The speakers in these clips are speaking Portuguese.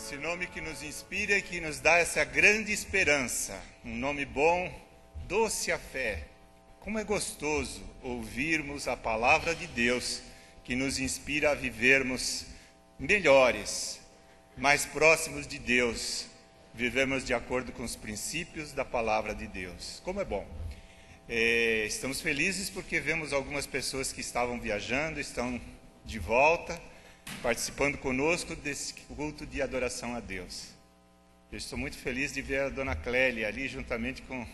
Esse nome que nos inspira e que nos dá essa grande esperança. Um nome bom, doce a fé. Como é gostoso ouvirmos a palavra de Deus que nos inspira a vivermos melhores, mais próximos de Deus, vivemos de acordo com os princípios da palavra de Deus. Como é bom. Estamos felizes porque vemos algumas pessoas que estavam viajando, estão de volta, participando conosco desse culto de adoração a Deus. Eu estou muito feliz de ver a Dona Clélia ali, juntamente com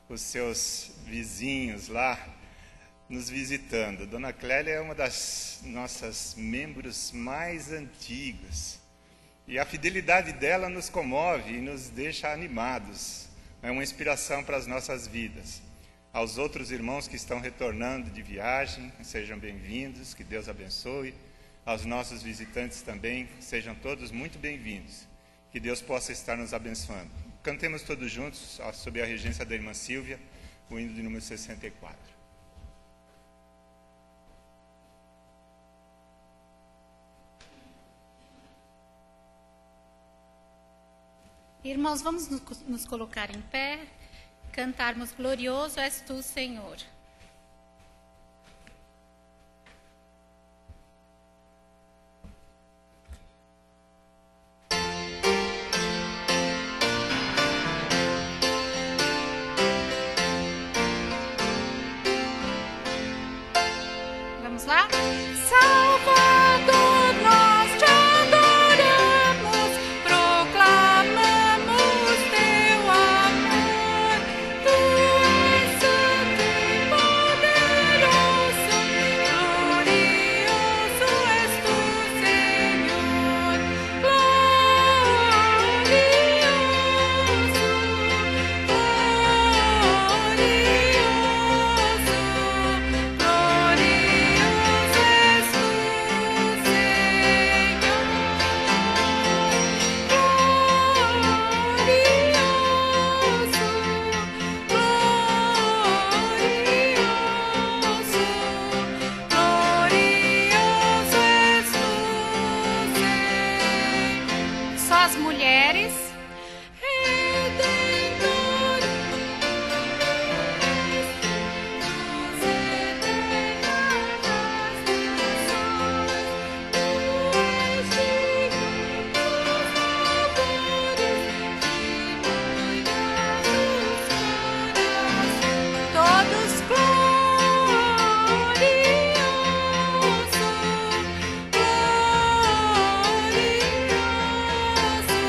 os seus vizinhos lá, nos visitando. Dona Clélia é uma das nossas membros mais antigas. E a fidelidade dela nos comove e nos deixa animados. É uma inspiração para as nossas vidas. Aos outros irmãos que estão retornando de viagem, sejam bem-vindos, que Deus abençoe. Aos nossos visitantes também, sejam todos muito bem-vindos. Que Deus possa estar nos abençoando. Cantemos todos juntos, sob a regência da irmã Silvia, o hino de número 64. Irmãos, vamos nos colocar em pé, cantarmos Glorioso és tu, Senhor. Vamos lá? Salvador, nós te adoramos, proclamamos teu amor. Tu és santo e poderoso, glorioso és tu, Senhor. Glorioso, só as mulheres. Redentor, todos glorioso, glorioso,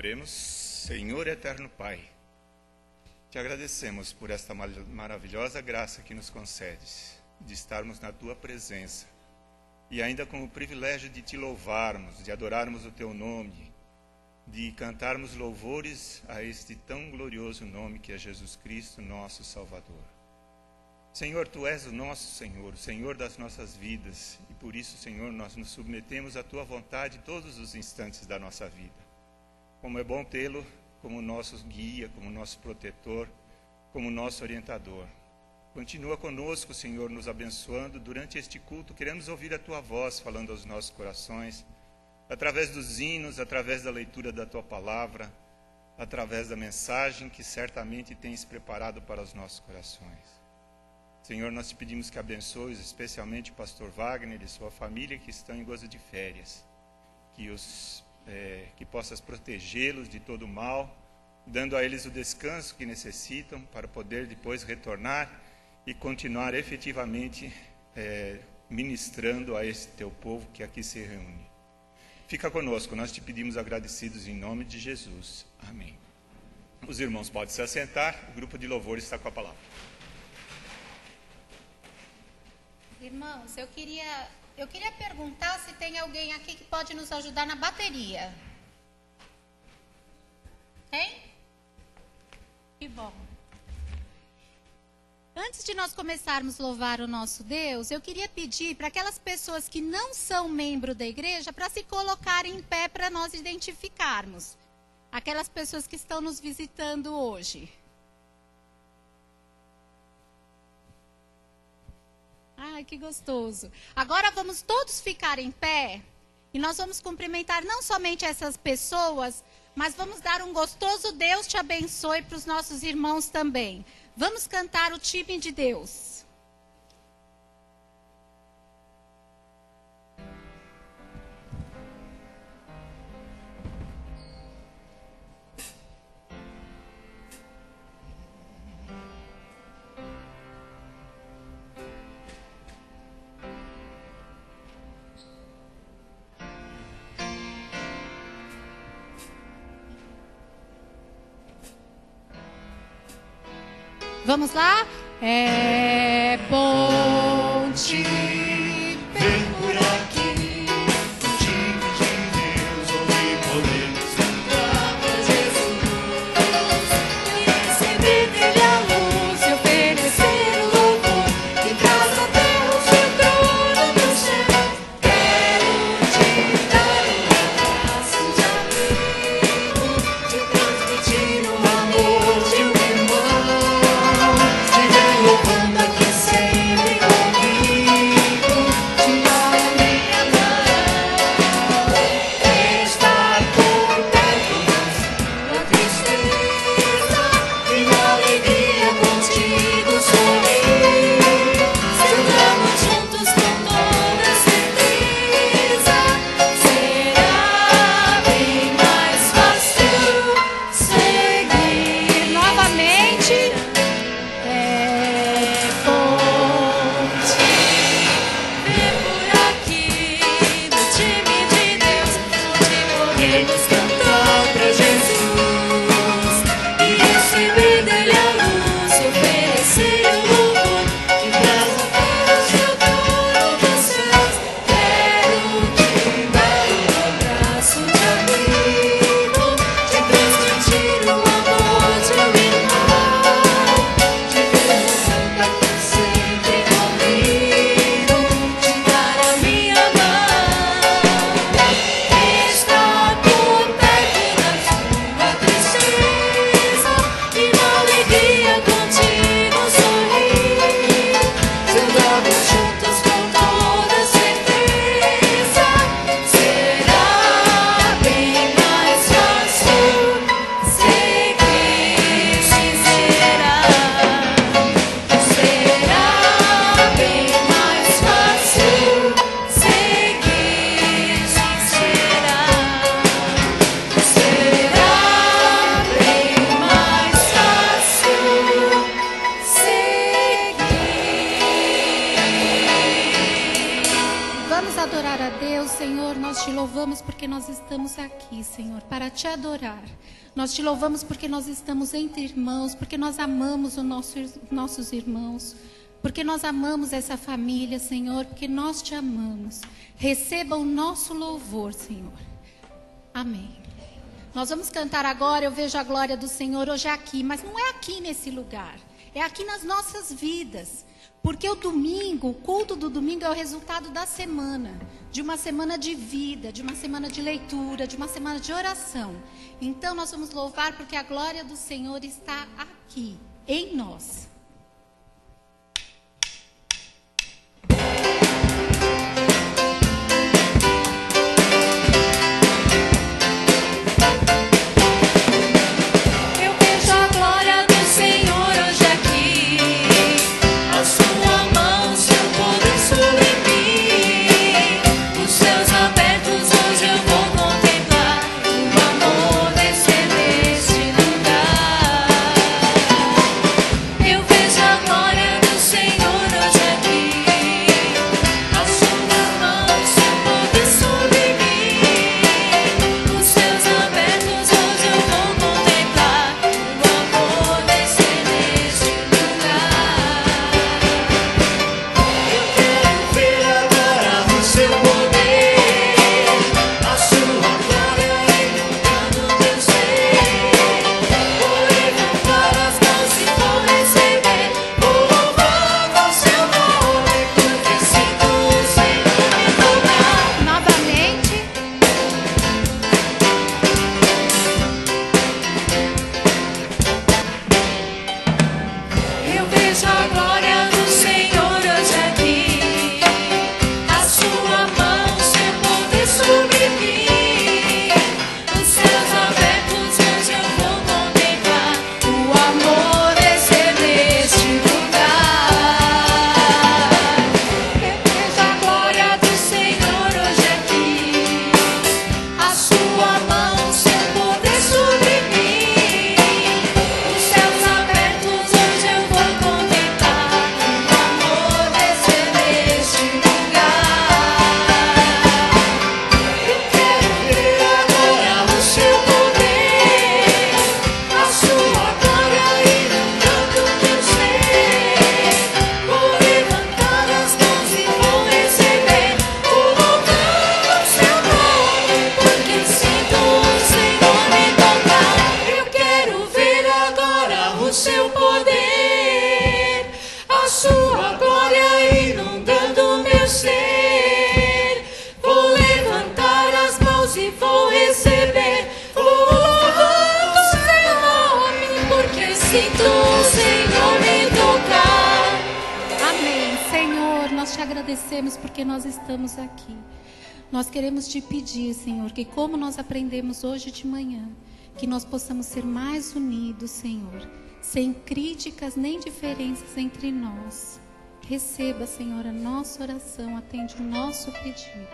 Oremos. Senhor eterno Pai, te agradecemos por esta maravilhosa graça que nos concedes, de estarmos na tua presença, e ainda com o privilégio de te louvarmos, de adorarmos o teu nome, de cantarmos louvores a este tão glorioso nome que é Jesus Cristo, nosso Salvador. Senhor, tu és o nosso Senhor, o Senhor das nossas vidas, e por isso, Senhor, nós nos submetemos à tua vontade todos os instantes da nossa vida. Como é bom tê-lo como nosso guia, como nosso protetor, como nosso orientador. Continua conosco, Senhor, nos abençoando durante este culto. Queremos ouvir a tua voz falando aos nossos corações, através dos hinos, através da leitura da tua palavra, através da mensagem que certamente tens preparado para os nossos corações. Senhor, nós te pedimos que abençoes especialmente o pastor Wagner e sua família que estão em gozo de férias, que possas protegê-los de todo o mal, dando a eles o descanso que necessitam para poder depois retornar e continuar efetivamente ministrando a esse teu povo que aqui se reúne. Fica conosco, nós te pedimos agradecidos em nome de Jesus. Amém. Os irmãos podem se assentar, o grupo de louvor está com a palavra. Irmãos, eu queria perguntar se tem alguém aqui que pode nos ajudar na bateria. Tem? Que bom. Antes de nós começarmos a louvar o nosso Deus, eu queria pedir para aquelas pessoas que não são membro da igreja para se colocarem em pé para nós identificarmos. Aquelas pessoas que estão nos visitando hoje. Ai, que gostoso. Agora vamos todos ficar em pé e nós vamos cumprimentar não somente essas pessoas, mas vamos dar um gostoso Deus te abençoe para os nossos irmãos também. Vamos cantar o time de Deus. Vamos lá? É bom te ver por aqui. O time de Deus, onde podemos cantar pra Jesus E receber dele a luz e oferecer o louvor. que traz a Deus o trono do céu. Quero te dar um abraço de amigo, te transmitir o amor de um irmão. Louvando aqui sempre comigo. vamos adorar a Deus, Senhor. Nós te louvamos porque nós estamos aqui, Senhor, para te adorar. Nós te louvamos porque nós estamos entre irmãos, porque nós amamos os nossos irmãos, porque nós amamos essa família, Senhor, porque nós te amamos. Receba o nosso louvor, Senhor. Amém. Nós vamos cantar agora, eu vejo a glória do Senhor hoje aqui, mas não é aqui nesse lugar, é aqui nas nossas vidas. Porque o domingo, o culto do domingo é o resultado da semana, de uma semana de vida, de uma semana de leitura, de uma semana de oração. Então nós vamos louvar porque a glória do Senhor está aqui, em nós. Agradecemos porque nós estamos aqui. Nós queremos te pedir, Senhor, que como nós aprendemos hoje de manhã, que nós possamos ser mais unidos, Senhor, sem críticas nem diferenças entre nós. Receba, Senhor, a nossa oração, atende o nosso pedido.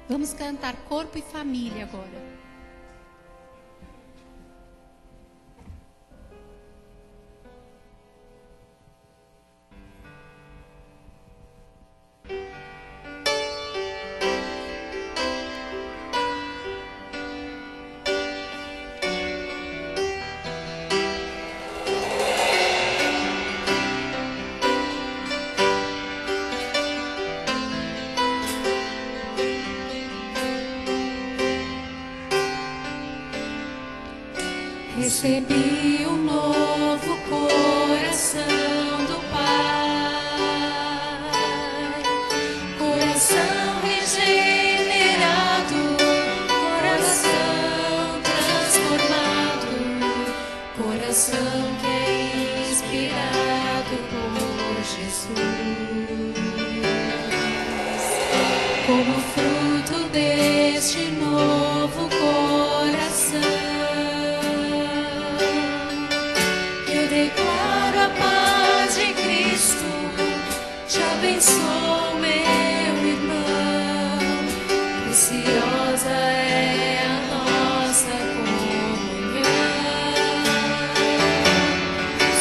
Vamos cantar Corpo e Família agora. Recebi um novo coração do Pai, coração regenerado, coração transformado, coração que é inspirado por Jesus. Como fruto deste novo coração, declaro a paz de Cristo, te abençoo, meu irmão. Preciosa é a nossa comunhão.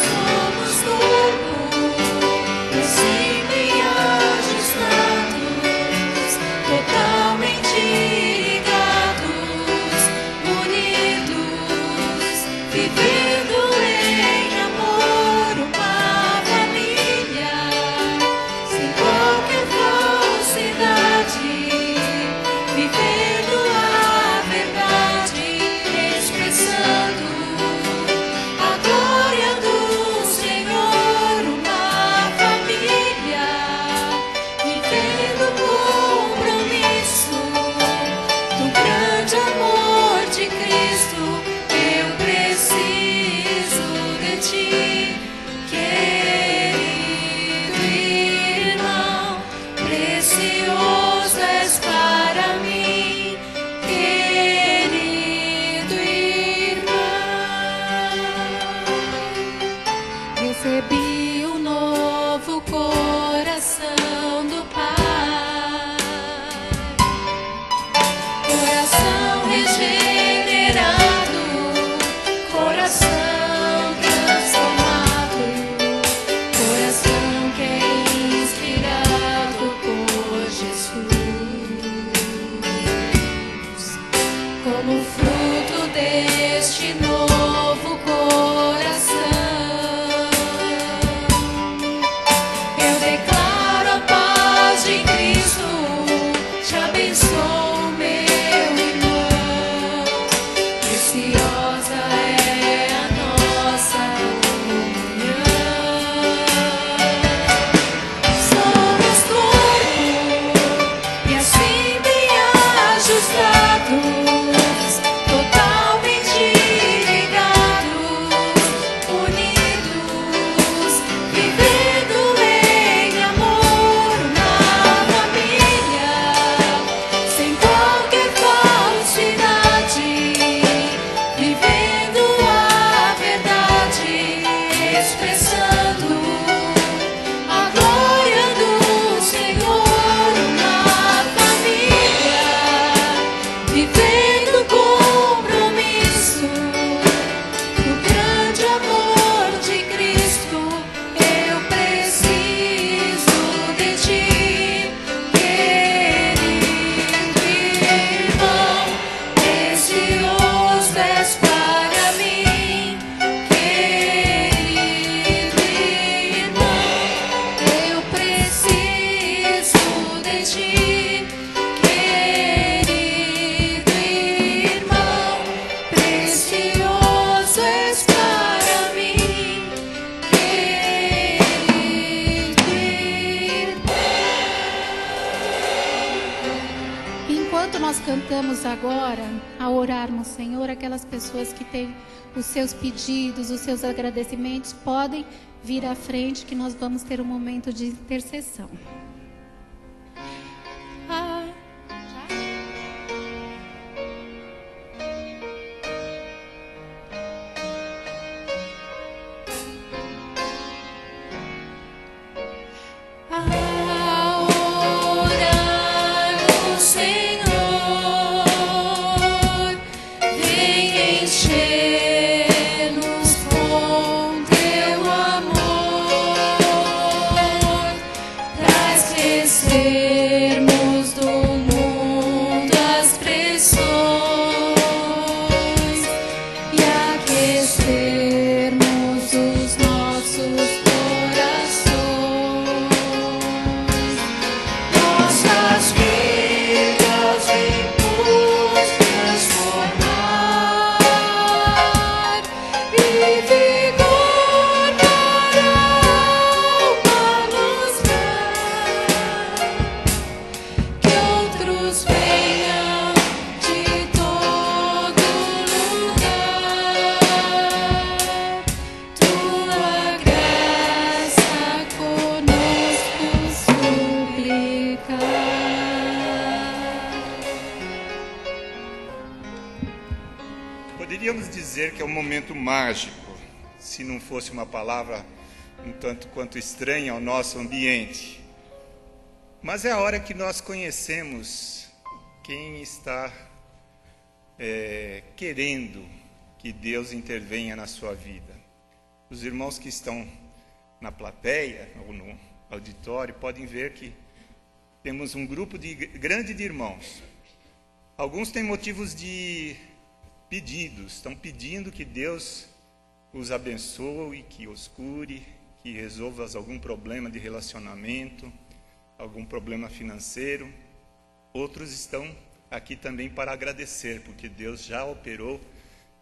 Somos corpo, princípio e ajustados, Precioso és para mim, querido irmão. Recebi um novo coração do Pai, Coração regenerado, coração transformado, coração que é inspirado por Jesus. Como fruto deste novo coração, eu declaro a paz de Cristo, te abençoo, meu irmão. Preciosa é a nossa comunhão. Somos corpo e assim bem ajustados, totalmente ligados, unidos, vivendo em amor na família, sem qualquer falsidade, vivendo a verdade, expressando a glória do Senhor na família, vivendo o compromisso do grande amor de Cristo. Eu preciso de ti, querido irmão. Precioso és para mim, querido irmão. Eu preciso de ti, querido irmão. Precioso és para mim, querido irmão. Enquanto nós cantamos agora, ao orarmos, Senhor, aquelas pessoas que têm os seus pedidos, os seus agradecimentos, podem vir à frente que nós vamos ter um momento de intercessão. Ah, Ao orar o Senhor, vem encher-nos com teu amor, traz crescermos do mundo as pressões e aquecermos os nossos corações. Nossas vidas em luz transformar e vigor para a alma nos dar. Que outros venham de todo lugar, tua graça conosco suplicar. Poderíamos dizer que é um momento mágico, se não fosse uma palavra um tanto quanto estranha ao nosso ambiente. Mas é a hora que nós conhecemos quem está querendo que Deus intervenha na sua vida. Os irmãos que estão na plateia ou no auditório podem ver que temos um grupo grande de irmãos. Alguns têm motivos de pedidos, estão pedindo que Deus os abençoe, que os cure, que resolva algum problema de relacionamento, algum problema financeiro. Outros estão aqui também para agradecer, porque Deus já operou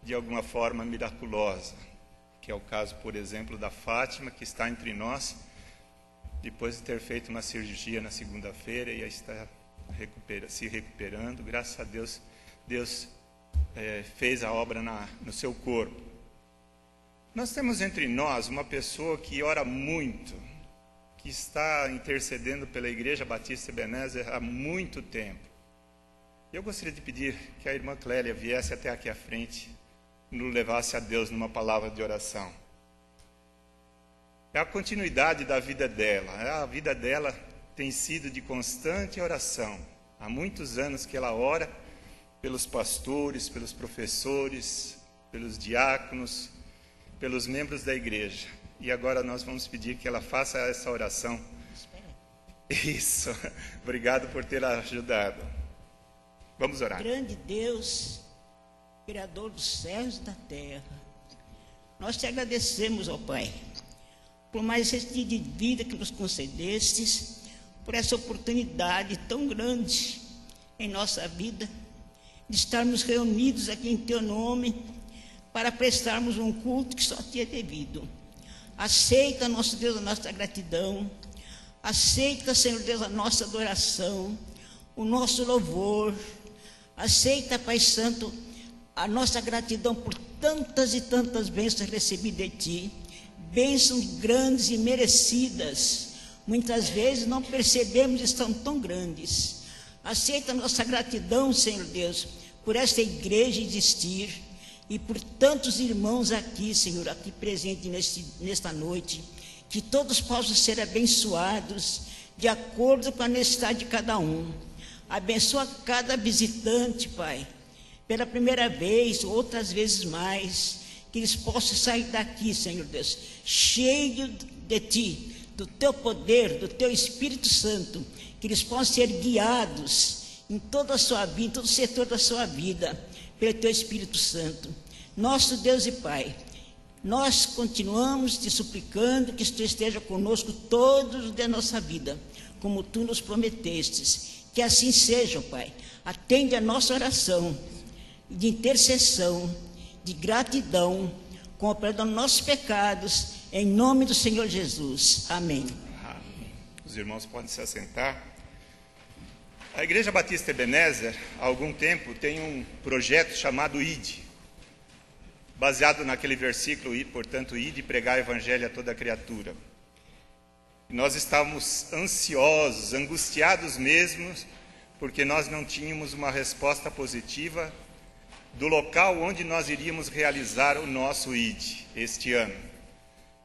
de alguma forma miraculosa, que é o caso, por exemplo, da Fátima, que está entre nós, depois de ter feito uma cirurgia na segunda-feira e está se recuperando. Graças a Deus, Deus fez a obra no seu corpo. Nós temos entre nós uma pessoa que ora muito que está intercedendo pela Igreja Batista Ebenezer há muito tempo. Eu gostaria de pedir que a irmã Clélia viesse até aqui à frente e nos levasse a Deus numa palavra de oração. É a continuidade da vida dela. A vida dela tem sido de constante oração. Há muitos anos que ela ora pelos pastores, pelos professores, pelos diáconos, pelos membros da igreja. E agora nós vamos pedir que ela faça essa oração. Isso. Obrigado por ter ajudado. Vamos orar. Grande Deus, Criador dos céus e da terra, nós te agradecemos, ó Pai, por mais esse dia de vida que nos concedestes, por essa oportunidade tão grande em nossa vida, de estarmos reunidos aqui em Teu nome, para prestarmos um culto que só Te é devido. Aceita, nosso Deus, a nossa gratidão, aceita, Senhor Deus, a nossa adoração, o nosso louvor, aceita, Pai Santo, a nossa gratidão por tantas e tantas bênçãos recebidas de Ti, bênçãos grandes e merecidas. Muitas vezes não percebemos que estão tão grandes. Aceita a nossa gratidão, Senhor Deus, por esta igreja existir e por tantos irmãos aqui, Senhor, aqui presentes nesta noite, que todos possam ser abençoados de acordo com a necessidade de cada um. Abençoa cada visitante, Pai, pela primeira vez, outras vezes mais, que eles possam sair daqui, Senhor Deus, cheio de Ti, do Teu poder, do Teu Espírito Santo, que eles possam ser guiados em toda a sua vida, em todo o setor da sua vida, pelo Teu Espírito Santo. Nosso Deus e Pai, nós continuamos te suplicando que Tu esteja conosco todos os dias da nossa vida, como Tu nos prometestes. Que assim seja, Pai. Atende a nossa oração de intercessão, de gratidão, com o perdão dos nossos pecados, em nome do Senhor Jesus. Amém. Os irmãos podem se assentar. A Igreja Batista Ebenezer, há algum tempo, tem um projeto chamado ID, baseado naquele versículo, portanto, ide e pregar o evangelho a toda criatura. E nós estávamos ansiosos, angustiados mesmo, porque nós não tínhamos uma resposta positiva do local onde nós iríamos realizar o nosso ID este ano.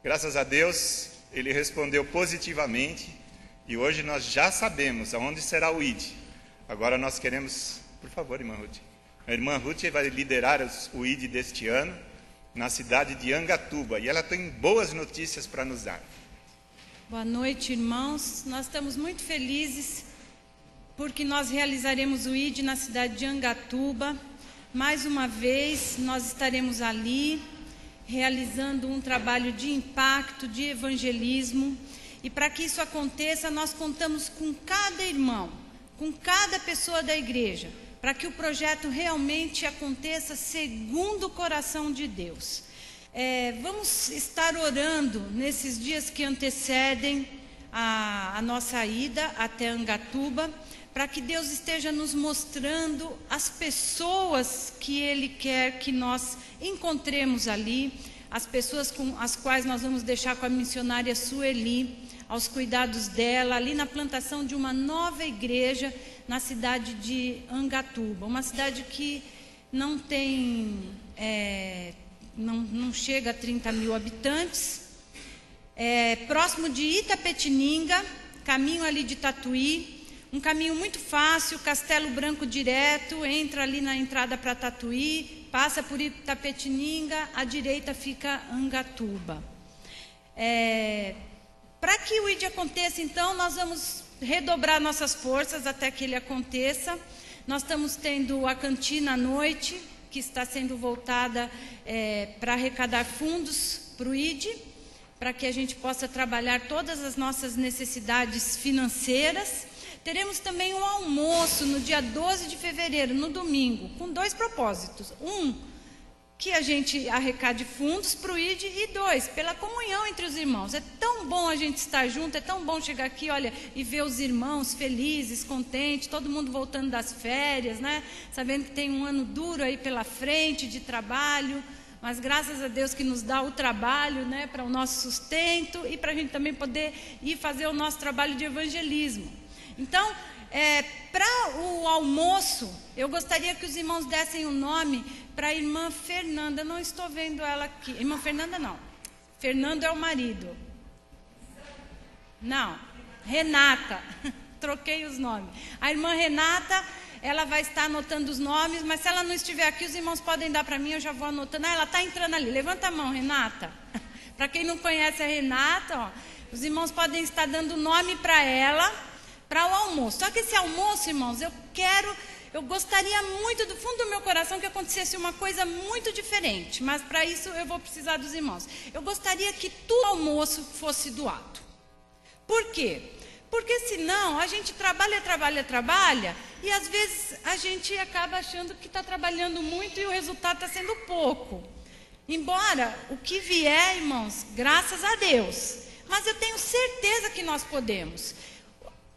Graças a Deus, ele respondeu positivamente e hoje nós já sabemos aonde será o ID. Agora nós queremos, por favor, irmã Ruth. A irmã Ruth vai liderar o ID deste ano na cidade de Angatuba e ela tem boas notícias para nos dar. Boa noite, irmãos. Nós estamos muito felizes porque nós realizaremos o ID na cidade de Angatuba. Mais uma vez, nós estaremos ali realizando um trabalho de impacto, de evangelismo. E para que isso aconteça, nós contamos com cada irmão, com cada pessoa da igreja, para que o projeto realmente aconteça segundo o coração de Deus. Vamos estar orando nesses dias que antecedem a nossa ida até Angatuba, para que Deus esteja nos mostrando as pessoas que Ele quer que nós encontremos ali, as pessoas com as quais nós vamos deixar com a missionária Sueli, aos cuidados dela, ali na plantação de uma nova igreja na cidade de Angatuba, uma cidade que não tem, não chega a 30 mil habitantes, próximo de Itapetininga, caminho ali de Tatuí, um caminho muito fácil, Castelo Branco direto, entra ali na entrada para Tatuí, passa por Itapetininga, à direita fica Angatuba. Para que o ID aconteça, então, nós vamos redobrar nossas forças até que ele aconteça. Nós estamos tendo a cantina à noite, que está sendo voltada para arrecadar fundos para o ID, para que a gente possa trabalhar todas as nossas necessidades financeiras. Teremos também um almoço no dia 12 de fevereiro, no domingo, com 2 propósitos. Um, que a gente arrecade fundos para o ID, e 2, pela comunhão entre os irmãos. É tão bom a gente estar junto, é tão bom chegar aqui, olha, e ver os irmãos felizes, contentes, todo mundo voltando das férias, né? Sabendo que tem um ano duro aí pela frente de trabalho, mas graças a Deus que nos dá o trabalho, né, para o nosso sustento e para a gente também poder ir fazer o nosso trabalho de evangelismo. Então, para o almoço, eu gostaria que os irmãos dessem o nome para a irmã Fernanda. Não estou vendo ela aqui. Irmã Fernanda, não. Fernando é o marido. Não, Renata. Troquei os nomes. A irmã Renata, ela vai estar anotando os nomes, mas se ela não estiver aqui, os irmãos podem dar para mim, eu já vou anotando. Ela está entrando ali. Levanta a mão, Renata. Para quem não conhece a Renata, ó, os irmãos podem estar dando nome para ela, para o almoço. Só que esse almoço, irmãos, eu gostaria muito do fundo do meu coração que acontecesse uma coisa muito diferente, mas para isso eu vou precisar dos irmãos. Eu gostaria que todo almoço fosse doado. Por quê? Porque senão a gente trabalha e às vezes a gente acaba achando que está trabalhando muito e o resultado está sendo pouco. Embora o que vier, irmãos, graças a Deus, mas eu tenho certeza que nós podemos.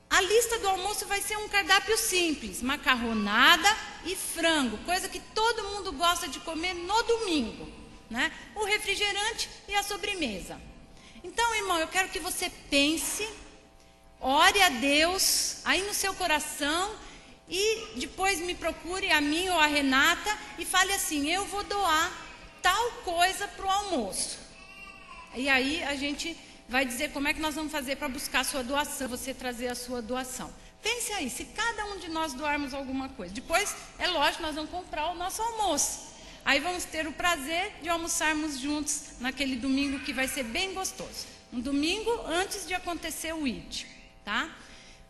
A lista do almoço vai ser um cardápio simples, macarronada e frango, coisa que todo mundo gosta de comer no domingo, né? O refrigerante e a sobremesa. Então, irmão, eu quero que você pense, ore a Deus aí no seu coração e depois me procure a mim ou a Renata e fale assim: eu vou doar tal coisa para o almoço. E aí a gente vai dizer como é que nós vamos fazer para buscar a sua doação, você trazer a sua doação. Pense aí, se cada um de nós doarmos alguma coisa. Depois, é lógico, nós vamos comprar o nosso almoço. Aí vamos ter o prazer de almoçarmos juntos naquele domingo que vai ser bem gostoso. Um domingo antes de acontecer o ID, tá?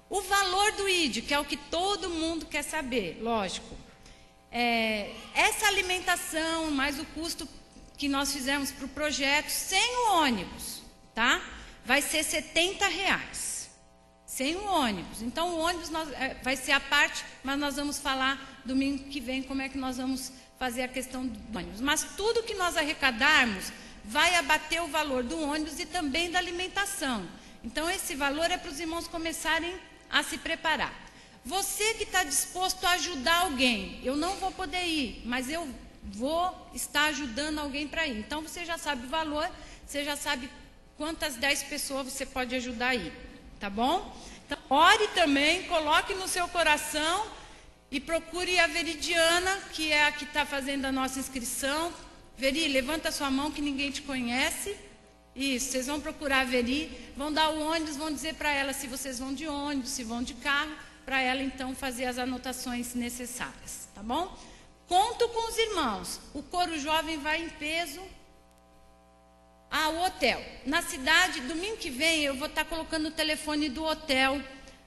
O valor do ID, que é o que todo mundo quer saber, lógico. Essa alimentação, mais o custo que nós fizemos para o projeto, sem o ônibus, tá? Vai ser R$70. Sem o ônibus. Então, o ônibus vai ser a parte, mas nós vamos falar domingo que vem como é que nós vamos fazer a questão do ônibus. Mas tudo que nós arrecadarmos vai abater o valor do ônibus e também da alimentação. Então, esse valor é para os irmãos começarem a se preparar. Você que está disposto a ajudar alguém, eu não vou poder ir, mas eu vou estar ajudando alguém para ir. Então, você já sabe o valor, você já sabe quantas 10 pessoas você pode ajudar aí, tá bom? Então, ore também, coloque no seu coração e procure a Veridiana, que é a que está fazendo a nossa inscrição. Veri, levanta a sua mão que ninguém te conhece. Isso, vocês vão procurar a Veri, vão dar o ônibus, vão dizer para ela se vocês vão de ônibus, se vão de carro, para ela então fazer as anotações necessárias, tá bom? Conto com os irmãos, o coro jovem vai em peso ao hotel. Na cidade, domingo que vem, eu vou estar colocando o telefone do hotel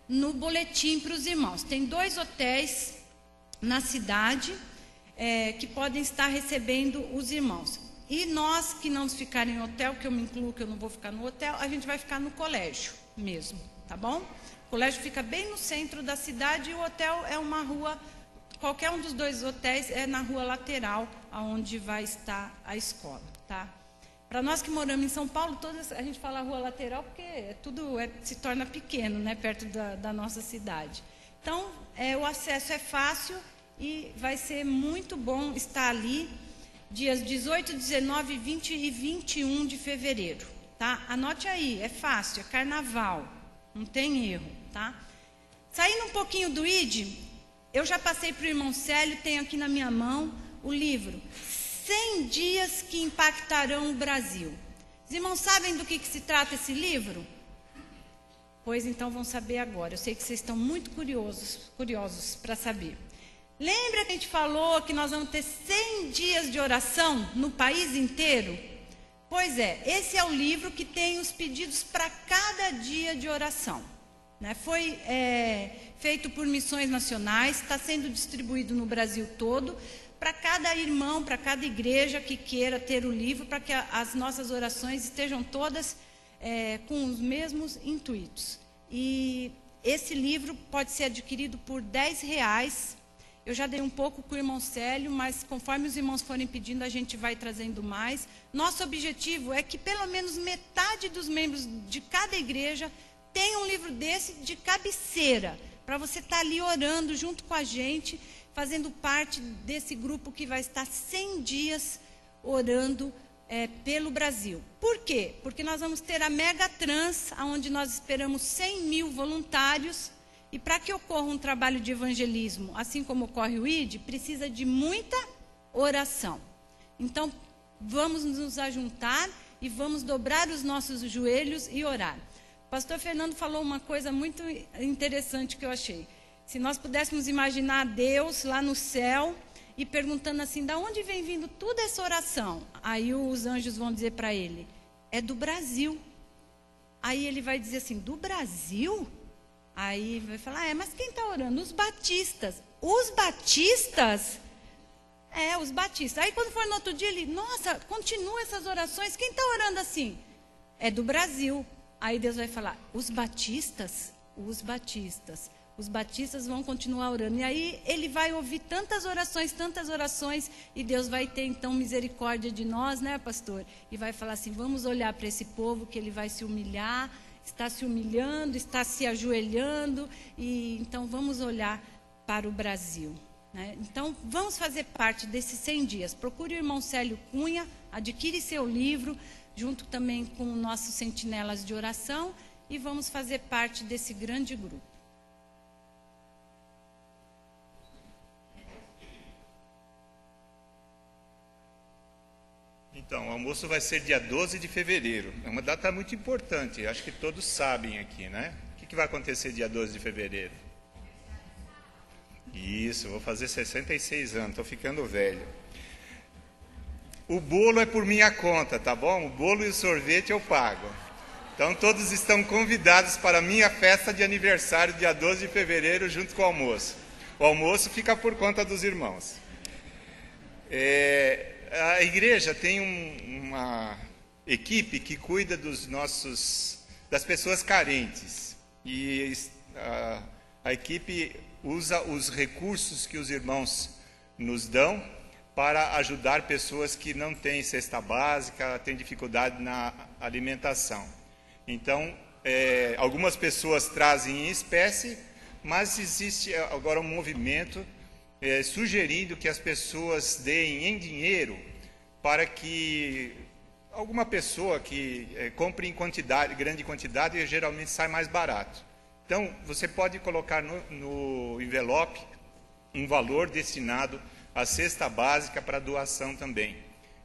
no boletim para os irmãos. Tem 2 hotéis na cidade que podem estar recebendo os irmãos. E nós que não ficarem em hotel, que eu me incluo, que eu não vou ficar no hotel, a gente vai ficar no colégio mesmo, tá bom? O colégio fica bem no centro da cidade e o hotel é uma rua, qualquer um dos 2 hotéis é na rua lateral, aonde vai estar a escola, tá? Para nós que moramos em São Paulo, a gente fala rua lateral porque tudo se torna pequeno, né, perto da nossa cidade. Então, o acesso é fácil e vai ser muito bom estar ali dias 18, 19, 20 e 21 de fevereiro. Tá? Anote aí, é fácil, é carnaval, não tem erro. Tá? Saindo um pouquinho do ID, eu já passei para o irmão Célio, tenho aqui na minha mão o livro 100 dias que impactarão o Brasil. Os irmãos sabem do que se trata esse livro? Pois então vão saber agora. Eu sei que vocês estão muito curiosos para saber. Lembra que a gente falou que nós vamos ter 100 dias de oração no país inteiro? Pois é, esse é o livro que tem os pedidos para cada dia de oração. Né? Foi feito por missões nacionais, está sendo distribuído no Brasil todo, para cada irmão, para cada igreja que queira ter o livro, para que as nossas orações estejam todas com os mesmos intuitos. E esse livro pode ser adquirido por R$10. Eu já dei um pouco com o irmão Célio, mas conforme os irmãos forem pedindo, a gente vai trazendo mais. Nosso objetivo é que pelo menos metade dos membros de cada igreja tenha um livro desse de cabeceira, para você estar ali orando junto com a gente, fazendo parte desse grupo que vai estar 100 dias orando pelo Brasil. Por quê? Porque nós vamos ter a Mega Trans, onde nós esperamos 100 mil voluntários, e para que ocorra um trabalho de evangelismo, assim como ocorre o ID, precisa de muita oração. Então, vamos nos ajuntar e vamos dobrar os nossos joelhos e orar. O pastor Fernando falou uma coisa muito interessante que eu achei. Se nós pudéssemos imaginar Deus lá no céu e perguntando assim, da onde vem vindo toda essa oração? Aí os anjos vão dizer para ele, é do Brasil. Aí ele vai dizer assim, do Brasil? Aí vai falar, mas quem está orando? Os batistas. Os batistas? Os batistas. Aí quando for no outro dia, ele, nossa, continua essas orações, quem está orando assim? É do Brasil. Aí Deus vai falar, os batistas? Os batistas. Os batistas vão continuar orando. E aí ele vai ouvir tantas orações, e Deus vai ter então misericórdia de nós, né, pastor? E vai falar assim, vamos olhar para esse povo que ele vai se humilhar, está se humilhando, está se ajoelhando, e então vamos olhar para o Brasil. Né? Então, vamos fazer parte desses 100 dias. Procure o irmão Célio Cunha, adquire seu livro, junto também com nossos sentinelas de oração, e vamos fazer parte desse grande grupo. Então, o almoço vai ser dia 12 de fevereiro. É uma data muito importante, acho que todos sabem aqui, né? O que vai acontecer dia 12 de fevereiro? Isso, vou fazer 66 anos, estou ficando velho. O bolo é por minha conta, tá bom? O bolo e o sorvete eu pago. Então, todos estão convidados para a minha festa de aniversário, dia 12 de fevereiro, junto com o almoço. O almoço fica por conta dos irmãos. A igreja tem uma equipe que cuida das pessoas carentes. E a equipe usa os recursos que os irmãos nos dão para ajudar pessoas que não têm cesta básica, têm dificuldade na alimentação. Então, algumas pessoas trazem em espécie, mas existe agora um movimento sugerindo que as pessoas deem em dinheiro para que alguma pessoa que compre em grande quantidade e geralmente sai mais barato. Então, você pode colocar no envelope um valor destinado à cesta básica para doação também.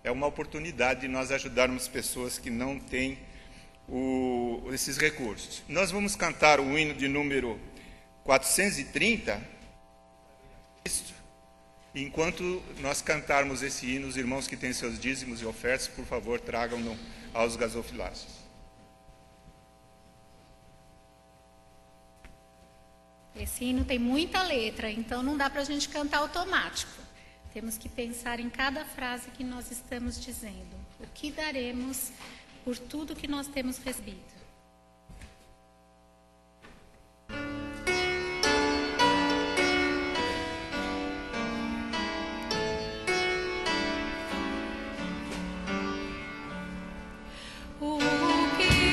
É uma oportunidade de nós ajudarmos pessoas que não têm esses recursos. Nós vamos cantar o hino de número 430. Enquanto nós cantarmos esse hino, os irmãos que têm seus dízimos e ofertas, por favor, tragam-no aos gasofilácios. Esse hino tem muita letra, então não dá para a gente cantar automático. Temos que pensar em cada frase que nós estamos dizendo. O que daremos por tudo que nós temos recebido? Quem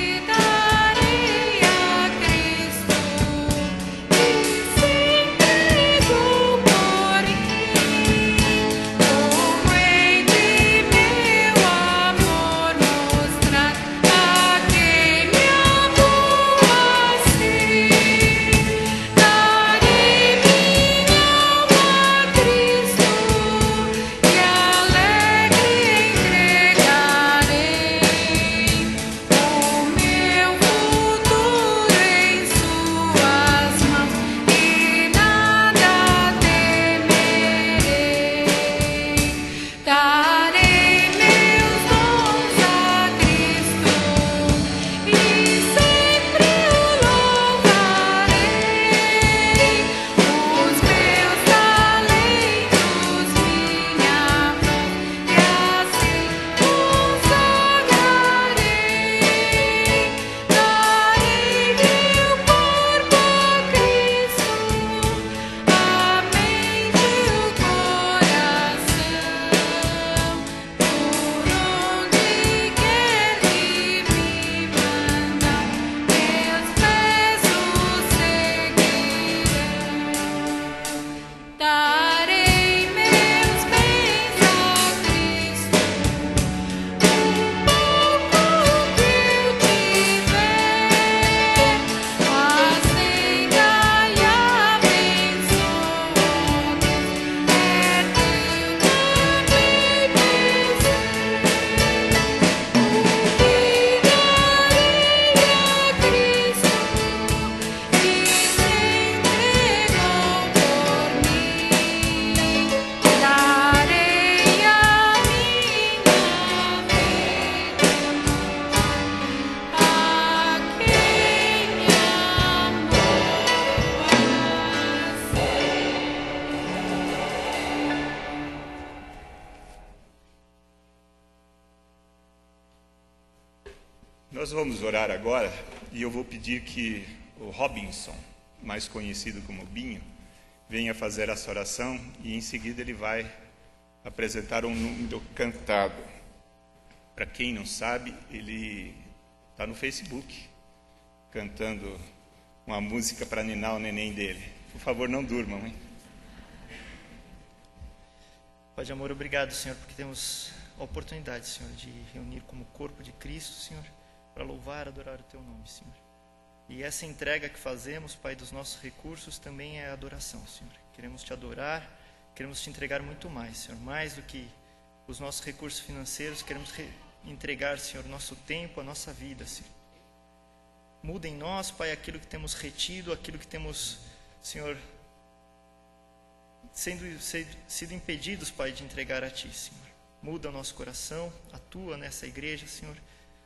Nós vamos orar agora e eu vou pedir que o Robinson, mais conhecido como Binho, venha fazer essa oração e em seguida ele vai apresentar um número cantado. Para quem não sabe, ele está no Facebook cantando uma música para ninar o neném dele. Por favor, não durmam, hein? Pai de amor, obrigado, Senhor, porque temos a oportunidade, Senhor, de reunir como corpo de Cristo, Senhor, para louvar e adorar o Teu nome, Senhor. E essa entrega que fazemos, Pai, dos nossos recursos também é adoração, Senhor. Queremos Te adorar, queremos Te entregar muito mais, Senhor, mais do que os nossos recursos financeiros, queremos entregar, Senhor, nosso tempo, a nossa vida, Senhor. Muda em nós, Pai, aquilo que temos retido, aquilo que temos, Senhor, sido impedidos, Pai, de entregar a Ti, Senhor. Muda o nosso coração, atua nessa igreja, Senhor.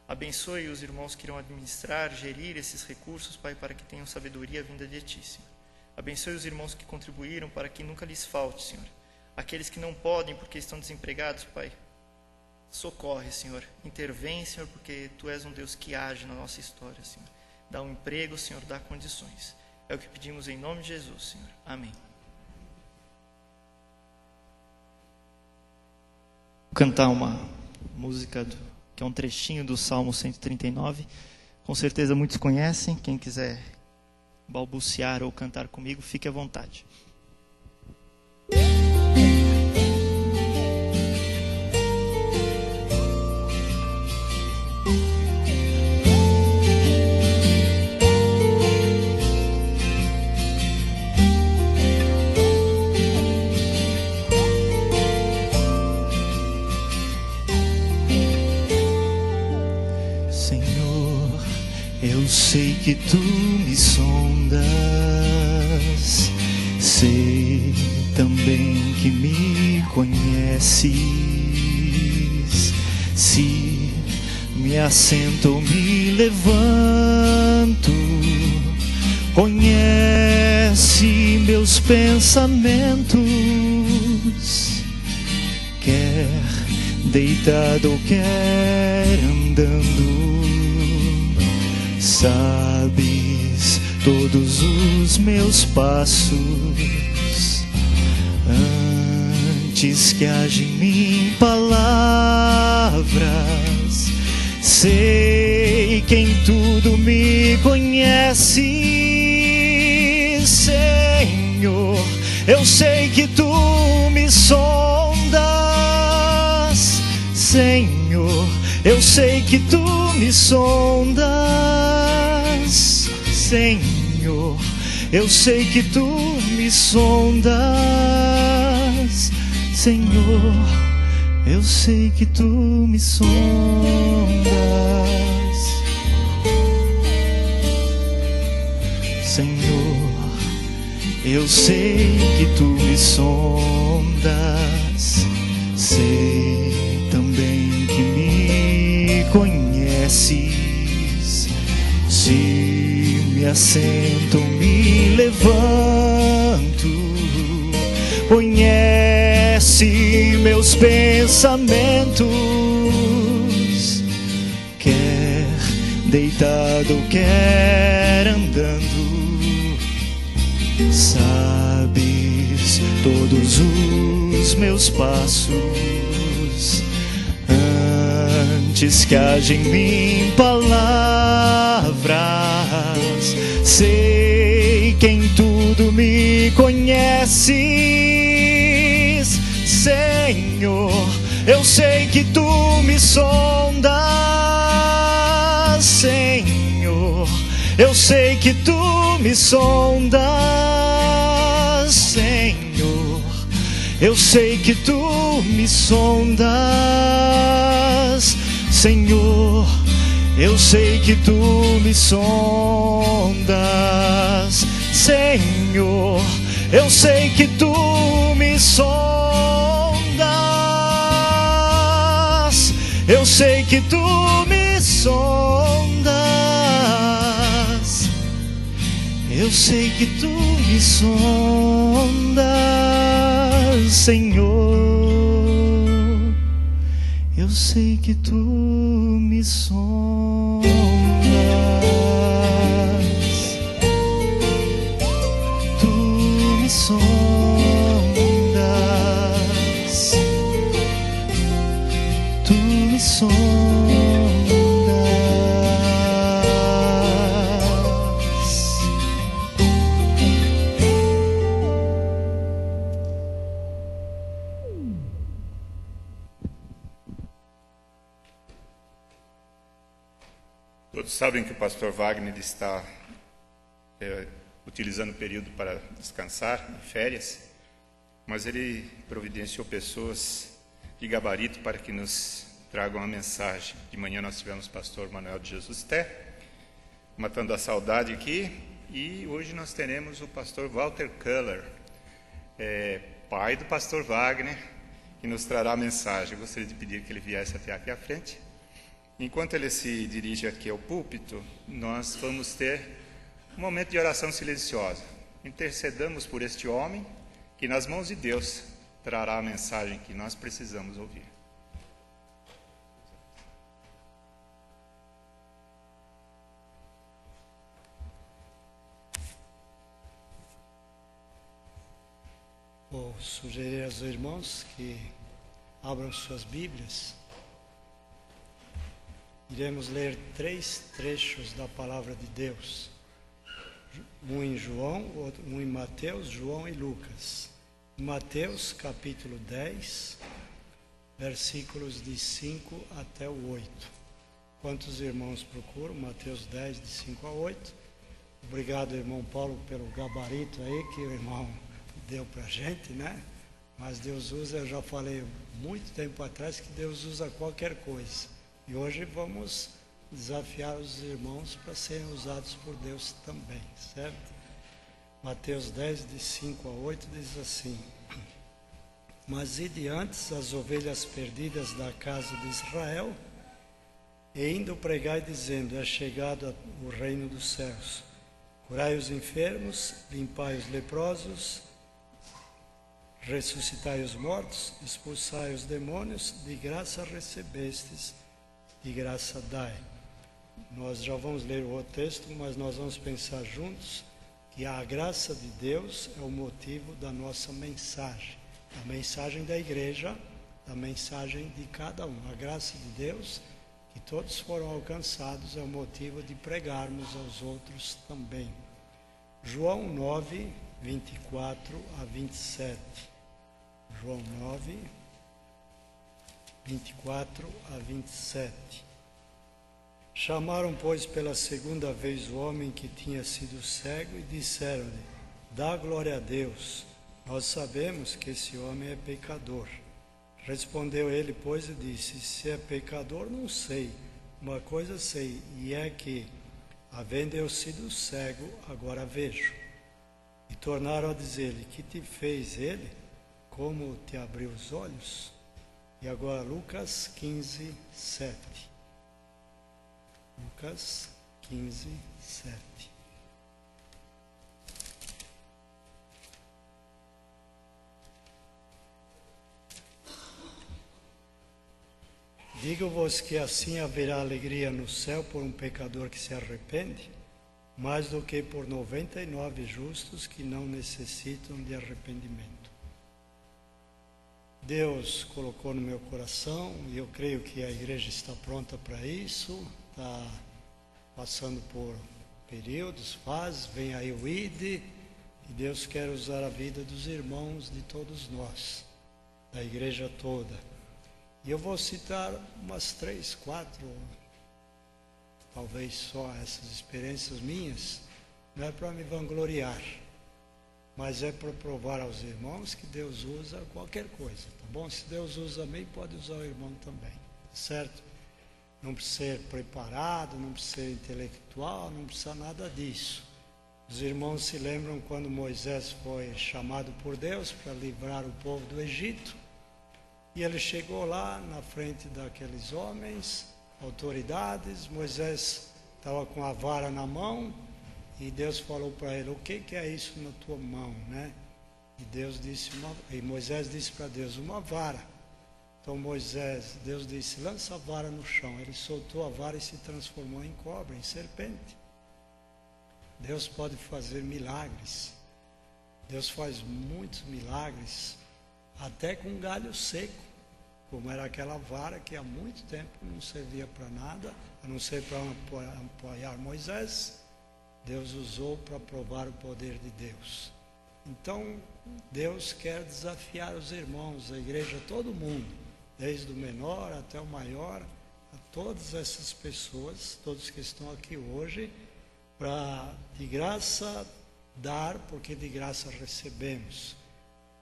Abençoe os irmãos que irão administrar, gerir esses recursos, Pai, para que tenham sabedoria vinda de Ti, Senhor. Abençoe os irmãos que contribuíram para que nunca lhes falte, Senhor. Aqueles que não podem porque estão desempregados, Pai, socorre, Senhor. Intervém, Senhor, porque Tu és um Deus que age na nossa história, Senhor. Dá um emprego, Senhor, dá condições. É o que pedimos em nome de Jesus, Senhor. Amém. Cantar uma música que é um trechinho do Salmo 139. Com certeza muitos conhecem. Quem quiser balbuciar ou cantar comigo, fique à vontade. Eu sei que Tu me sondas, sei também que me conheces. Se me assento ou me levanto, conhece meus pensamentos. Quer deitado ou quer andando, sabes todos os meus passos. Antes que haja em mim palavras, sei que em tudo me conheces. Senhor, eu sei que Tu me sondas. Senhor, eu sei que Tu me sondas. Senhor, eu sei que Tu me sondas. Senhor, eu sei que Tu me sondas. Senhor, eu sei que Tu me sondas. Sei também que me conheces. Se me assento, me levanto, conhece meus pensamentos. Quer deitado, quer andando, sabes todos os meus passos. Antes que haja em mim palavras, sei que em tudo me conheces. Senhor, eu sei que Tu me sondas. Senhor, eu sei que Tu me sondas. Senhor, eu sei que Tu me sondas. Senhor, eu sei que Tu me sondas. Senhor, eu sei que Tu me sondas. Eu sei que Tu me sondas. Eu sei que Tu me sondas, Senhor. Eu sei que Tu me sondas. Todos sabem que o pastor Wagner está utilizando o período para descansar, em férias, mas ele providenciou pessoas de gabarito para que nos tragam a mensagem. De manhã nós tivemos o pastor Manuel de Jesus Té, matando a saudade aqui, e hoje nós teremos o pastor Walter Keller, pai do pastor Wagner, que nos trará a mensagem. Eu gostaria de pedir que ele viesse até aqui à frente. Enquanto ele se dirige aqui ao púlpito, nós vamos ter um momento de oração silenciosa. Intercedamos por este homem, que nas mãos de Deus trará a mensagem que nós precisamos ouvir. Vou sugerir aos irmãos que abram suas Bíblias. Iremos ler 3 trechos da Palavra de Deus. Um em João, um em Mateus, João e Lucas. Mateus, capítulo 10, versículos de 5 até o 8. Quantos irmãos procuram? Mateus 10, de 5 a 8. Obrigado, irmão Paulo, pelo gabarito aí que o irmão deu para a gente, né? Mas Deus usa, eu já falei muito tempo atrás que Deus usa qualquer coisa. E hoje vamos desafiar os irmãos para serem usados por Deus também, certo? Mateus 10, de 5 a 8, diz assim: Mas ide antes as ovelhas perdidas da casa de Israel, e indo pregai dizendo, é chegado o reino dos céus. Curai os enfermos, limpai os leprosos, ressuscitai os mortos, expulsai os demônios, de graça recebestes, de graça dai. Nós já vamos ler o texto, mas nós vamos pensar juntos que a graça de Deus é o motivo da nossa mensagem, a mensagem da igreja, a mensagem de cada um. A graça de Deus, que todos foram alcançados, é o motivo de pregarmos aos outros também. João 9, 24 a 27. João 9, 24 a 27. Chamaram, pois, pela segunda vez o homem que tinha sido cego e disseram-lhe, dá glória a Deus, nós sabemos que esse homem é pecador. Respondeu ele, pois, e disse, se é pecador, não sei, uma coisa sei, e é que, havendo eu sido cego, agora vejo. E tornaram a dizer-lhe, que te fez ele? Como te abriu os olhos? E agora Lucas 15, 7. Lucas 15, 7. Digo-vos que assim haverá alegria no céu por um pecador que se arrepende, mais do que por 99 justos que não necessitam de arrependimento. Deus colocou no meu coração, e eu creio que a igreja está pronta para isso, está passando por períodos, fases, vem aí o ID, e Deus quer usar a vida dos irmãos, de todos nós, da igreja toda. E eu vou citar umas 3, 4, talvez só essas experiências minhas, não é para me vangloriar, mas é para provar aos irmãos que Deus usa qualquer coisa, tá bom? Se Deus usa a mim, pode usar o irmão também, certo? Não precisa ser preparado, não precisa ser intelectual, não precisa nada disso. Os irmãos se lembram quando Moisés foi chamado por Deus para livrar o povo do Egito, e ele chegou lá na frente daqueles homens, autoridades. Moisés estava com a vara na mão, e Deus falou para ele, o que é isso na tua mão, né? E Moisés disse para Deus, uma vara. Então Deus disse, lança a vara no chão. Ele soltou a vara e se transformou em cobra, em serpente. Deus pode fazer milagres. Deus faz muitos milagres, até com galho seco, como era aquela vara que há muito tempo não servia para nada, a não ser para apoiar Moisés. Deus usou para provar o poder de Deus. Então, Deus quer desafiar os irmãos, a igreja, todo mundo, desde o menor até o maior, a todas essas pessoas, todos que estão aqui hoje, para de graça dar, porque de graça recebemos.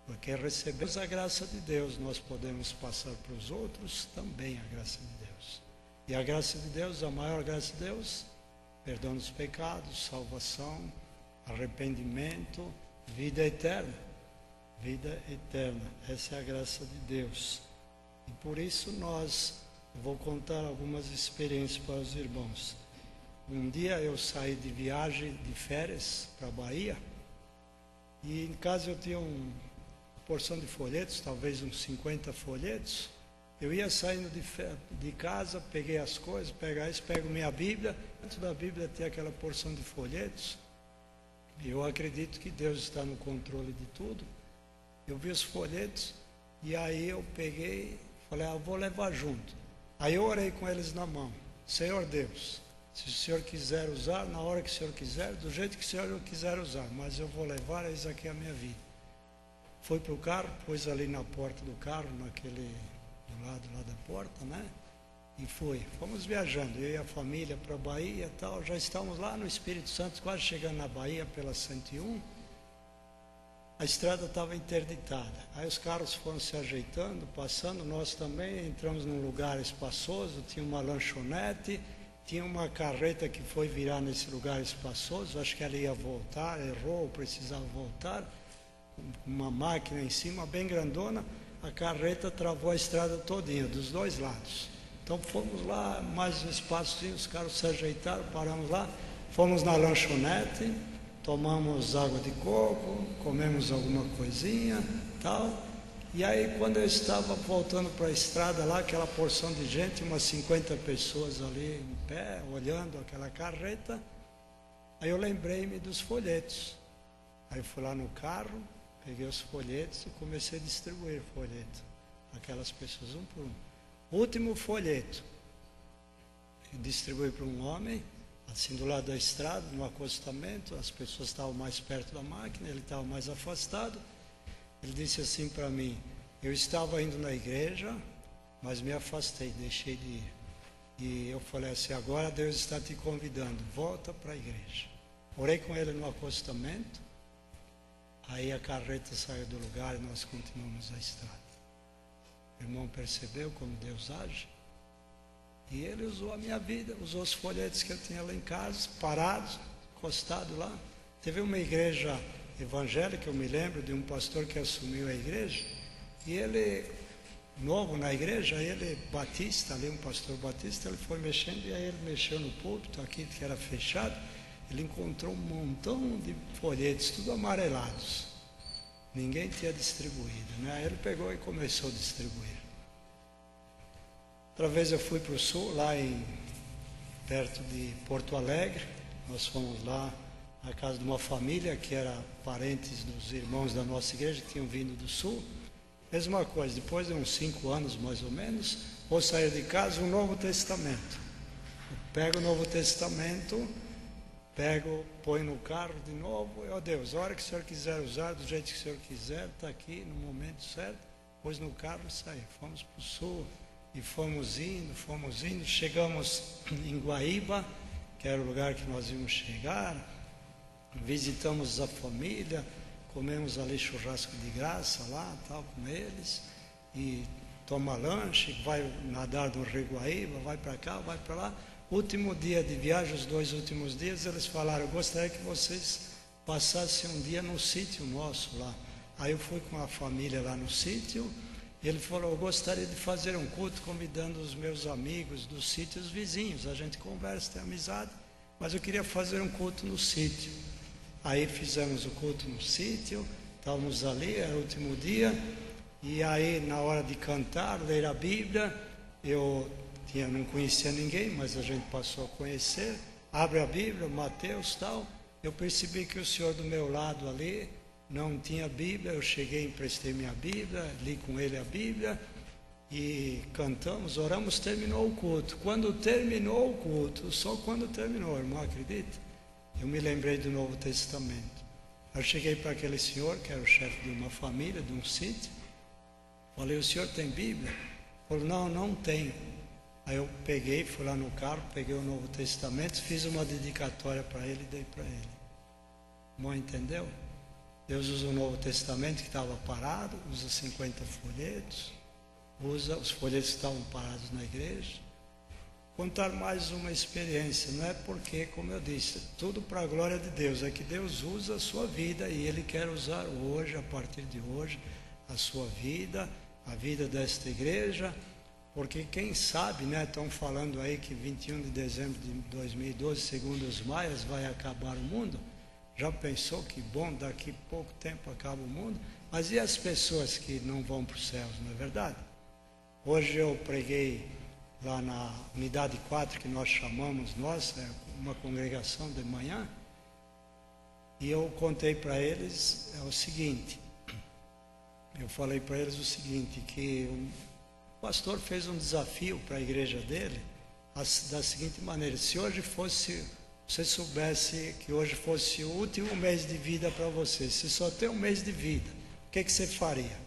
Porque recebemos a graça de Deus, nós podemos passar para os outros também a graça de Deus. E a graça de Deus, a maior graça de Deus, perdão dos pecados, salvação, arrependimento, vida eterna. Vida eterna, essa é a graça de Deus. E por isso vou contar algumas experiências para os irmãos. Um dia eu saí de viagem, de férias, para a Bahia, e em casa eu tinha uma porção de folhetos, talvez uns 50 folhetos. Eu ia saindo de casa, peguei as coisas, pego minha Bíblia, dentro da Bíblia tem aquela porção de folhetos. Eu acredito que Deus está no controle de tudo. Eu vi os folhetos e aí eu peguei, falei, eu vou levar junto. Aí eu orei com eles na mão. Senhor Deus, se o Senhor quiser usar, na hora que o Senhor quiser, do jeito que o Senhor quiser usar, mas eu vou levar, eis aqui a minha vida. Fui para o carro, pus ali na porta do carro, do lado lá da porta, né? E fomos viajando, eu e a família para a Bahia e tal, já estávamos lá no Espírito Santo, quase chegando na Bahia pela 101. A estrada estava interditada. Aí os carros foram se ajeitando, passando, nós também entramos num lugar espaçoso, tinha uma lanchonete, tinha uma carreta que foi virar nesse lugar espaçoso, acho que ela ia voltar, errou, precisava voltar, com uma máquina em cima, bem grandona, a carreta travou a estrada todinha, dos dois lados. Então fomos lá, mais um espaçozinho, os carros se ajeitaram, paramos lá, fomos na lanchonete, tomamos água de coco, comemos alguma coisinha, tal. E aí quando eu estava voltando para a estrada lá, aquela porção de gente, umas 50 pessoas ali em pé, olhando aquela carreta, aí eu lembrei-me dos folhetos. Aí eu fui lá no carro, peguei os folhetos e comecei a distribuir folheto para aquelas pessoas, um por um. Último folheto, eu distribuí para um homem, assim do lado da estrada, no acostamento, as pessoas estavam mais perto da máquina, ele estava mais afastado. Ele disse assim para mim, eu estava indo na igreja, mas me afastei, deixei de ir. E eu falei assim, agora Deus está te convidando, volta para a igreja. Orei com ele no acostamento, aí a carreta saiu do lugar e nós continuamos a estrada. O irmão percebeu como Deus age? E ele usou a minha vida, usou os folhetos que eu tinha lá em casa, parados, encostados lá. Teve uma igreja evangélica, eu me lembro de um pastor que assumiu a igreja, e ele, novo na igreja, ele batista, ali um pastor batista, ele foi mexendo, e aí ele mexeu no púlpito, aqui que era fechado, ele encontrou um montão de folhetos, tudo amarelados. Ninguém tinha distribuído, né? Aí ele pegou e começou a distribuir. Outra vez eu fui para o sul, lá perto de Porto Alegre, nós fomos lá na casa de uma família que era parentes dos irmãos da nossa igreja, que tinham vindo do sul. Mesma coisa, depois de uns 5 anos mais ou menos, vou sair de casa, o Novo Testamento. Eu pego o Novo Testamento, põe no carro de novo, ó Deus, a hora que o Senhor quiser usar, do jeito que o Senhor quiser, está aqui no momento certo, pôs no carro e saí. Fomos para o sul e fomos indo, chegamos em Guaíba, que era o lugar que nós íamos chegar, visitamos a família, comemos ali churrasco de graça lá, tal, com eles, e toma lanche, vai nadar no Rio Guaíba, vai para cá, vai para lá. Último dia de viagem, os 2 últimos dias, eles falaram, eu gostaria que vocês passassem um dia no sítio nosso lá. Aí eu fui com a família lá no sítio, ele falou, eu gostaria de fazer um culto convidando os meus amigos dos sítios vizinhos, a gente conversa, tem amizade, mas eu queria fazer um culto no sítio. Aí fizemos o culto no sítio, estávamos ali, era o último dia, e aí na hora de cantar, ler a Bíblia, eu não conhecia ninguém, mas a gente passou a conhecer, abre a Bíblia, Mateus tal, eu percebi que o senhor do meu lado ali não tinha Bíblia, eu cheguei, emprestei minha Bíblia, li com ele a Bíblia, e cantamos, oramos, terminou o culto. Quando terminou o culto, só quando terminou, irmão, acredita? Eu me lembrei do Novo Testamento. Eu cheguei para aquele senhor, que era o chefe de uma família, de um sítio, falei, o senhor tem Bíblia? Ele falou, não tenho. Aí eu peguei, fui lá no carro, peguei o Novo Testamento, fiz uma dedicatória para ele e dei para ele. Bom, entendeu? Deus usa o Novo Testamento que estava parado, usa 50 folhetos, usa os folhetos que estavam parados na igreja. Contar mais uma experiência, não é porque, como eu disse, tudo para a glória de Deus, é que Deus usa a sua vida e Ele quer usar hoje, a partir de hoje, a sua vida, a vida desta igreja, porque quem sabe, né, estão falando aí que 21 de dezembro de 2012, segundo os maias, vai acabar o mundo. Já pensou que bom, daqui a pouco tempo acaba o mundo? Mas e as pessoas que não vão para os céus, não é verdade? Hoje eu preguei lá na unidade 4, que nós chamamos, é uma congregação de manhã, e eu contei para eles o seguinte, eu falei para eles o seguinte, que o pastor fez um desafio para a igreja dele, da seguinte maneira: se hoje fosse, você soubesse que hoje fosse o último mês de vida para você, se só tem um mês de vida, o que você faria?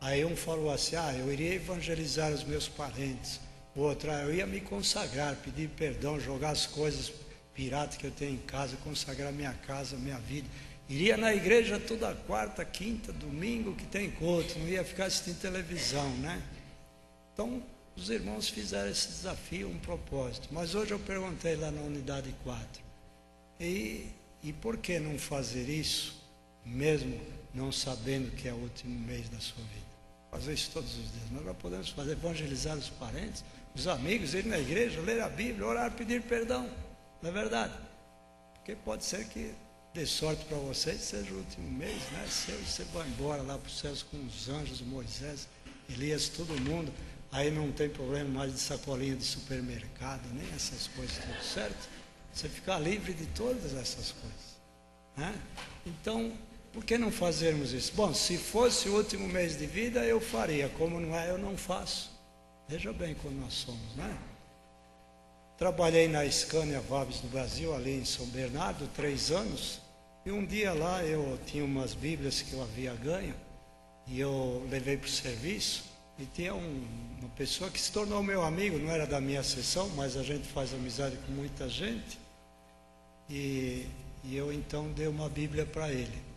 Aí um falou assim: eu iria evangelizar os meus parentes. O outro: eu ia me consagrar, pedir perdão, jogar as coisas piratas que eu tenho em casa, consagrar minha casa, minha vida. Iria na igreja toda quarta, quinta, domingo que tem culto, não ia ficar assistindo televisão, né? Então, os irmãos fizeram esse desafio, um propósito. Mas hoje eu perguntei lá na unidade 4, e por que não fazer isso, mesmo não sabendo que é o último mês da sua vida? Fazer isso todos os dias. Nós já podemos fazer, evangelizar os parentes, os amigos, ir na igreja, ler a Bíblia, orar, pedir perdão. Não é verdade? Porque pode ser que dê sorte para vocês, seja o último mês, né? Você vai embora lá para os céus com os anjos, Moisés, Elias, todo mundo. Aí não tem problema mais de sacolinha de supermercado, nem essas coisas, tudo certo? Você fica livre de todas essas coisas, né? Então, por que não fazermos isso? Bom, se fosse o último mês de vida, eu faria. Como não é, eu não faço. Veja bem como nós somos, né? Trabalhei na Scania Vabs do Brasil, ali em São Bernardo, 3 anos. E um dia lá eu tinha umas bíblias que eu havia ganho. E eu levei para o serviço. E tinha uma pessoa que se tornou meu amigo, não era da minha sessão, mas a gente faz amizade com muita gente. E eu então dei uma bíblia para ele.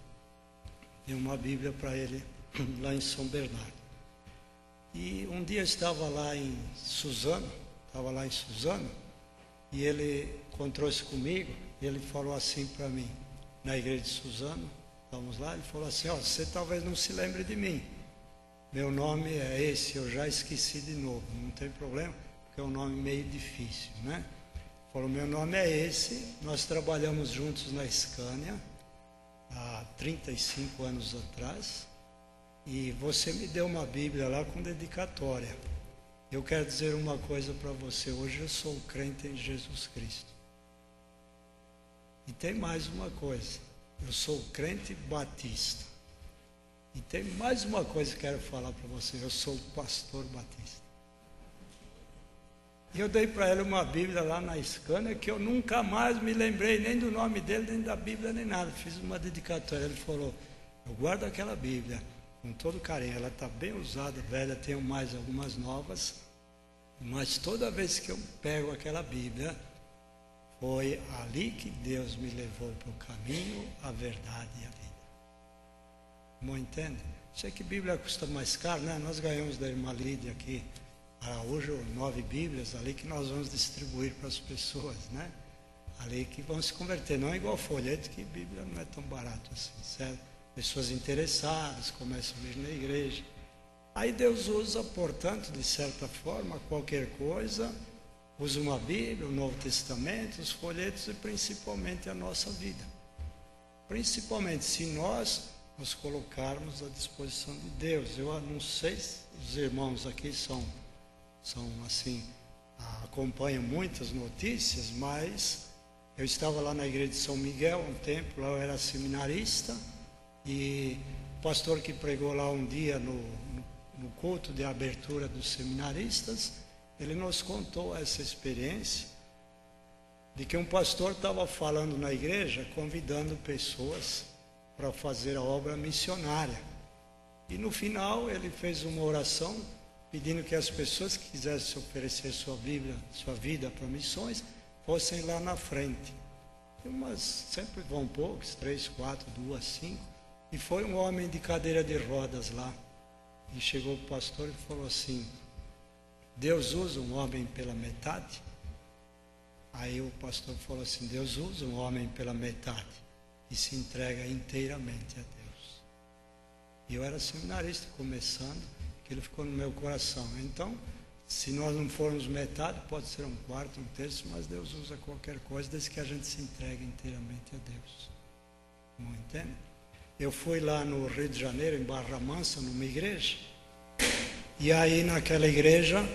Dei uma Bíblia para ele lá em São Bernardo. E um dia eu estava lá em Suzano, e ele encontrou-se comigo, e ele falou assim para mim, na igreja de Suzano, estávamos lá, ele falou assim: você talvez não se lembre de mim, meu nome é esse, eu já esqueci de novo, não tem problema, porque é um nome meio difícil, né? Ele falou: meu nome é esse, nós trabalhamos juntos na Scania, há 35 anos atrás, e você me deu uma Bíblia lá com dedicatória. Eu quero dizer uma coisa para você: hoje eu sou crente em Jesus Cristo. E tem mais uma coisa: eu sou crente batista. E tem mais uma coisa que quero falar para você: eu sou pastor batista. E eu dei para ele uma Bíblia lá na Scania, que eu nunca mais me lembrei nem do nome dele, nem da Bíblia, nem nada. Fiz uma dedicatória. Ele falou: eu guardo aquela Bíblia com todo carinho. Ela está bem usada, velha, tenho mais algumas novas. Mas toda vez que eu pego aquela Bíblia, foi ali que Deus me levou para o caminho, a verdade e a vida. Não entende? Sei que Bíblia custa mais caro, né? Nós ganhamos da irmã Lídia aqui, hoje 9 Bíblias ali que nós vamos distribuir para as pessoas, né? Ali que vão se converter, não é igual folheto, que Bíblia não é tão barato assim, certo? Pessoas interessadas começam a vir na igreja. Aí Deus usa, portanto, de certa forma, qualquer coisa, usa uma Bíblia, o Novo Testamento, os folhetos e principalmente a nossa vida. Principalmente se nós nos colocarmos à disposição de Deus. Eu não sei se os irmãos aqui são assim, acompanham muitas notícias, mas eu estava lá na igreja de São Miguel um tempo, lá eu era seminarista, e o pastor que pregou lá um dia no culto de abertura dos seminaristas, ele nos contou essa experiência de que um pastor estava falando na igreja, convidando pessoas para fazer a obra missionária. E no final ele fez uma oração pedindo que as pessoas que quisessem oferecer sua vida para missões, fossem lá na frente. Mas sempre vão poucos, 3, 4, 2, 5. E foi um homem de cadeira de rodas lá. E chegou o pastor e falou assim: Deus usa um homem pela metade? Aí o pastor falou assim: Deus usa um homem pela metade e se entrega inteiramente a Deus. E eu era seminarista começando, aquilo ficou no meu coração. Então, se nós não formos metade, pode ser um quarto, um terço, mas Deus usa qualquer coisa, desde que a gente se entregue inteiramente a Deus. Não entende? Eu fui lá no Rio de Janeiro, em Barra Mansa, numa igreja, e aí naquela igreja,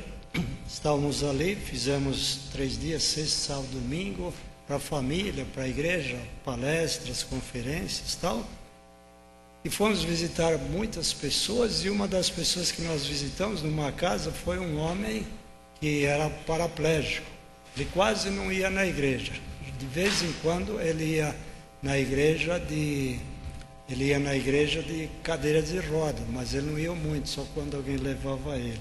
estávamos ali, fizemos 3 dias, sexta, sábado, domingo, para a família, para a igreja, palestras, conferências e tal. E fomos visitar muitas pessoas, e uma das pessoas que nós visitamos numa casa foi um homem que era paraplégico. Ele quase não ia na igreja. De vez em quando ele ia na igreja de cadeira de roda, mas ele não ia muito, só quando alguém levava ele.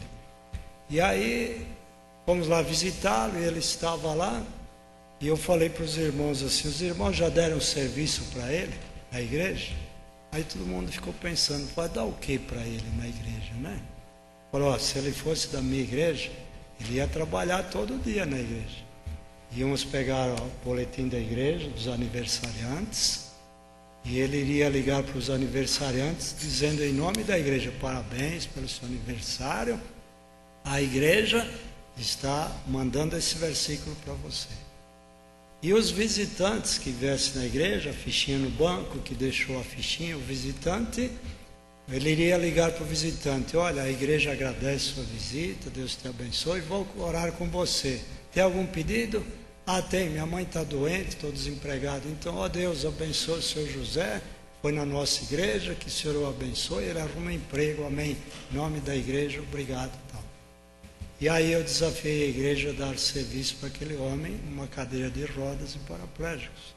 E aí fomos lá visitá-lo, e ele estava lá, e eu falei para os irmãos assim: os irmãos já deram serviço para ele na igreja? Aí todo mundo ficou pensando: vai dar o que para ele na igreja, né? Falou: se ele fosse da minha igreja, ele ia trabalhar todo dia na igreja. Íamos pegar o boletim da igreja, dos aniversariantes, e ele iria ligar para os aniversariantes, dizendo em nome da igreja: parabéns pelo seu aniversário, a igreja está mandando esse versículo para você. E os visitantes que viessem na igreja, a fichinha no banco, que deixou a fichinha, o visitante, ele iria ligar para o visitante: olha, a igreja agradece sua visita, Deus te abençoe, vou orar com você. Tem algum pedido? Ah, tem, minha mãe está doente, estou desempregado. Então, ó Deus, abençoe o senhor José, foi na nossa igreja, que o senhor o abençoe, ele arruma emprego, amém. Em nome da igreja, obrigado. Tal. E aí eu desafiei a igreja a dar serviço para aquele homem, uma cadeira de rodas e paraplégicos.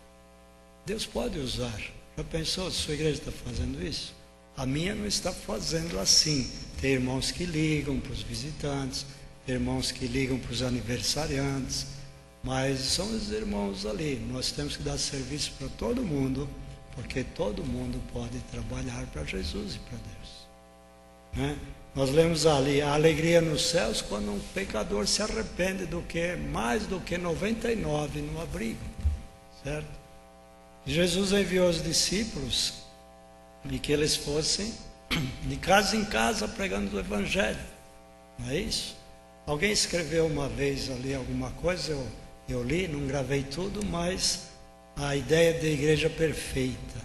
Deus pode usar. Já pensou, se sua igreja está fazendo isso? A minha não está fazendo assim. Tem irmãos que ligam para os visitantes, tem irmãos que ligam para os aniversariantes, mas são os irmãos ali. Nós temos que dar serviço para todo mundo, porque todo mundo pode trabalhar para Jesus e para Deus, né? Nós lemos ali: a alegria nos céus quando um pecador se arrepende, do que mais do que 99 no abrigo, certo? E Jesus enviou os discípulos e que eles fossem de casa em casa pregando o evangelho, não é isso? Alguém escreveu uma vez ali alguma coisa, eu li, não gravei tudo, mas a ideia da igreja perfeita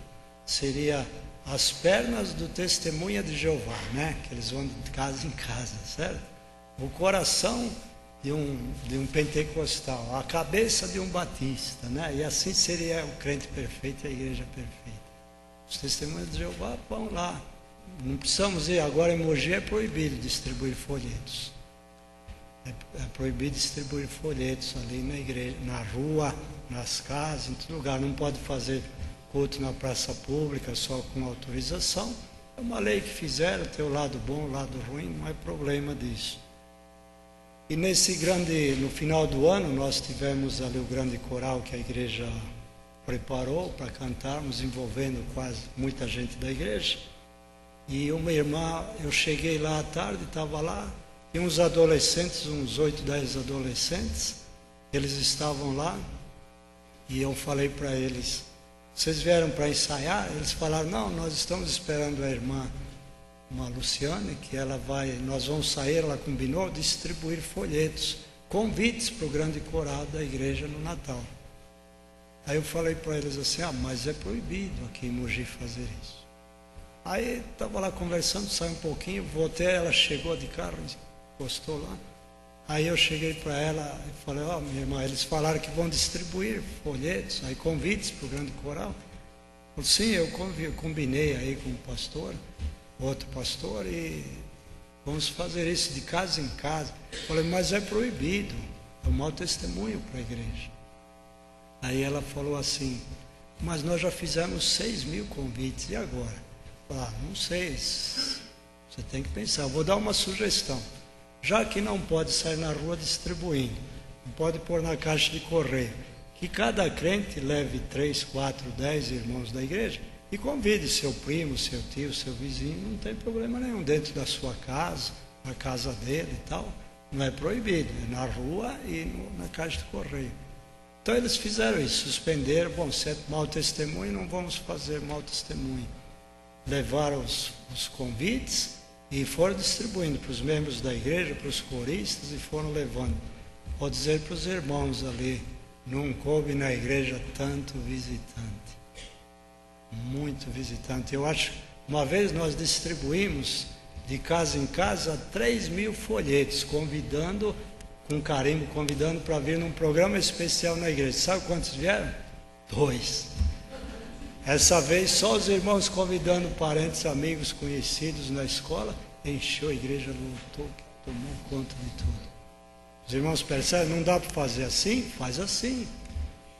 seria as pernas do testemunha de Jeová, né? Que eles vão de casa em casa, certo? O coração de um pentecostal, a cabeça de um batista, né? E assim seria o crente perfeito e a igreja perfeita. Os testemunhas de Jeová vão lá. Não precisamos ir agora. Em Mogi é proibido distribuir folhetos. É proibido distribuir folhetos ali na igreja, na rua, nas casas, em todo lugar. Não pode fazer culto na praça pública só com autorização. É uma lei que fizeram, tem o lado bom, o lado ruim, não é problema disso. E no final do ano, nós tivemos ali o grande coral que a igreja preparou para cantarmos, envolvendo quase muita gente da igreja. E uma irmã, eu cheguei lá à tarde, estava lá, e uns adolescentes, uns 8, 10 adolescentes, eles estavam lá, e eu falei para eles: vocês vieram para ensaiar? Eles falaram: não, nós estamos esperando a irmã, uma Luciane, que nós vamos sair, ela combinou, distribuir folhetos, convites para o grande coral da igreja no Natal. Aí eu falei para eles assim: mas é proibido aqui em Mogi fazer isso. Aí estava lá conversando, saiu um pouquinho, voltei, ela chegou de carro, encostou lá. Aí eu cheguei para ela e falei: minha irmã, eles falaram que vão distribuir folhetos, aí convites para o grande coral. Eu falei: sim, eu combinei aí com o pastor, outro pastor, e vamos fazer isso de casa em casa. Eu falei: mas é proibido, é um mau testemunho para a igreja. Aí ela falou assim: mas nós já fizemos 6.000 convites, e agora? Eu falei: não sei, você tem que pensar, eu vou dar uma sugestão. já que não pode sair na rua distribuindo, não pode pôr na caixa de correio, que cada crente leve 3, 4, 10 irmãos da igreja e convide seu primo, seu tio, seu vizinho, não tem problema nenhum, dentro da sua casa, na casa dele e tal, não é proibido, é na rua e na caixa de correio. Então eles fizeram isso, suspenderam, bom, se é mau testemunho, não vamos fazer mau testemunho. Levaram os convites e foram distribuindo para os membros da igreja, para os coristas, e foram levando. Vou dizer para os irmãos ali, não coube na igreja tanto visitante, muito visitante. Eu acho, uma vez nós distribuímos de casa em casa 3.000 folhetos, convidando, com carimbo, convidando para vir num programa especial na igreja. Sabe quantos vieram? 2. Essa vez só os irmãos convidando parentes, amigos, conhecidos na escola, encheu a igreja, lotou, tomou conta de tudo. Os irmãos percebem, não dá para fazer assim? Faz assim.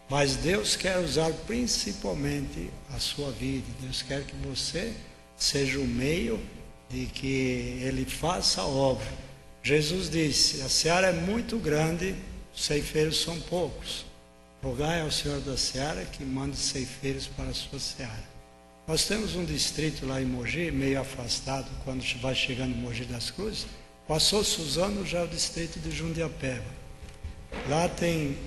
Mas Deus quer usar principalmente a sua vida. Deus quer que você seja o meio de que Ele faça a obra. Jesus disse, a seara é muito grande, os ceifeiros são poucos. Rogai ao Senhor da seara que mande ceifeiros para a sua seara. Nós temos um distrito lá em Mogi, meio afastado, quando vai chegando em Mogi das Cruzes. Passou Suzano, já é o distrito de Jundiapeba. Lá tem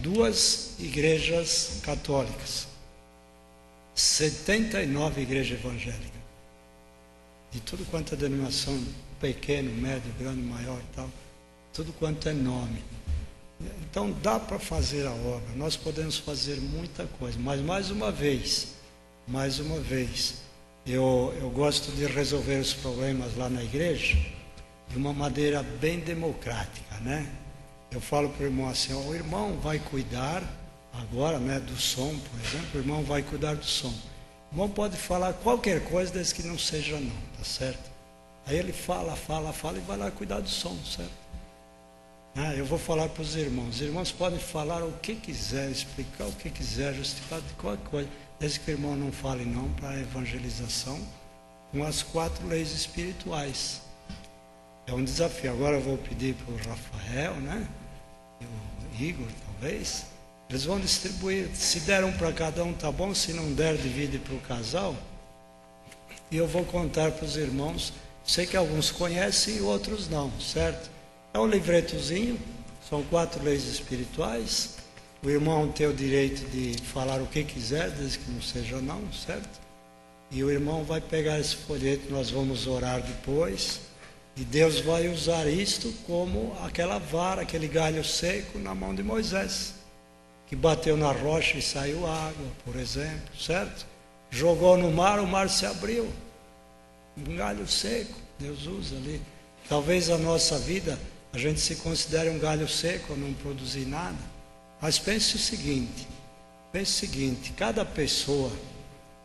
2 igrejas católicas, 79 igrejas evangélicas, de tudo quanto é denominação, pequeno, médio, grande, maior e tal, tudo quanto é nome. Então dá para fazer a obra, nós podemos fazer muita coisa, mas mais uma vez, eu gosto de resolver os problemas lá na igreja de uma maneira bem democrática, né? Eu falo para o irmão assim, ó, o irmão vai cuidar agora, né, do som, por exemplo, o irmão vai cuidar do som. O irmão pode falar qualquer coisa desde que não seja não, tá certo? Aí ele fala e vai lá cuidar do som, certo? Eu vou falar para os irmãos podem falar o que quiser, explicar o que quiser, justificar de qualquer coisa, desde que o irmão não fale não para a evangelização, com as 4 leis espirituais. É um desafio. Agora eu vou pedir para o Rafael, né? E o Igor, talvez. Eles vão distribuir. Se der um para cada um, tá bom. Se não der, divide para o casal. E eu vou contar para os irmãos. Sei que alguns conhecem e outros não, certo? É um livretozinho. São 4 leis espirituais. O irmão tem o direito de falar o que quiser, desde que não seja não, certo? E o irmão vai pegar esse folheto, nós vamos orar depois. E Deus vai usar isto como aquela vara, aquele galho seco na mão de Moisés, que bateu na rocha e saiu água, por exemplo, certo? Jogou no mar, o mar se abriu. Um galho seco, Deus usa ali. Talvez a nossa vida, a gente se considere um galho seco, não produzir nada. Mas pense o seguinte, cada pessoa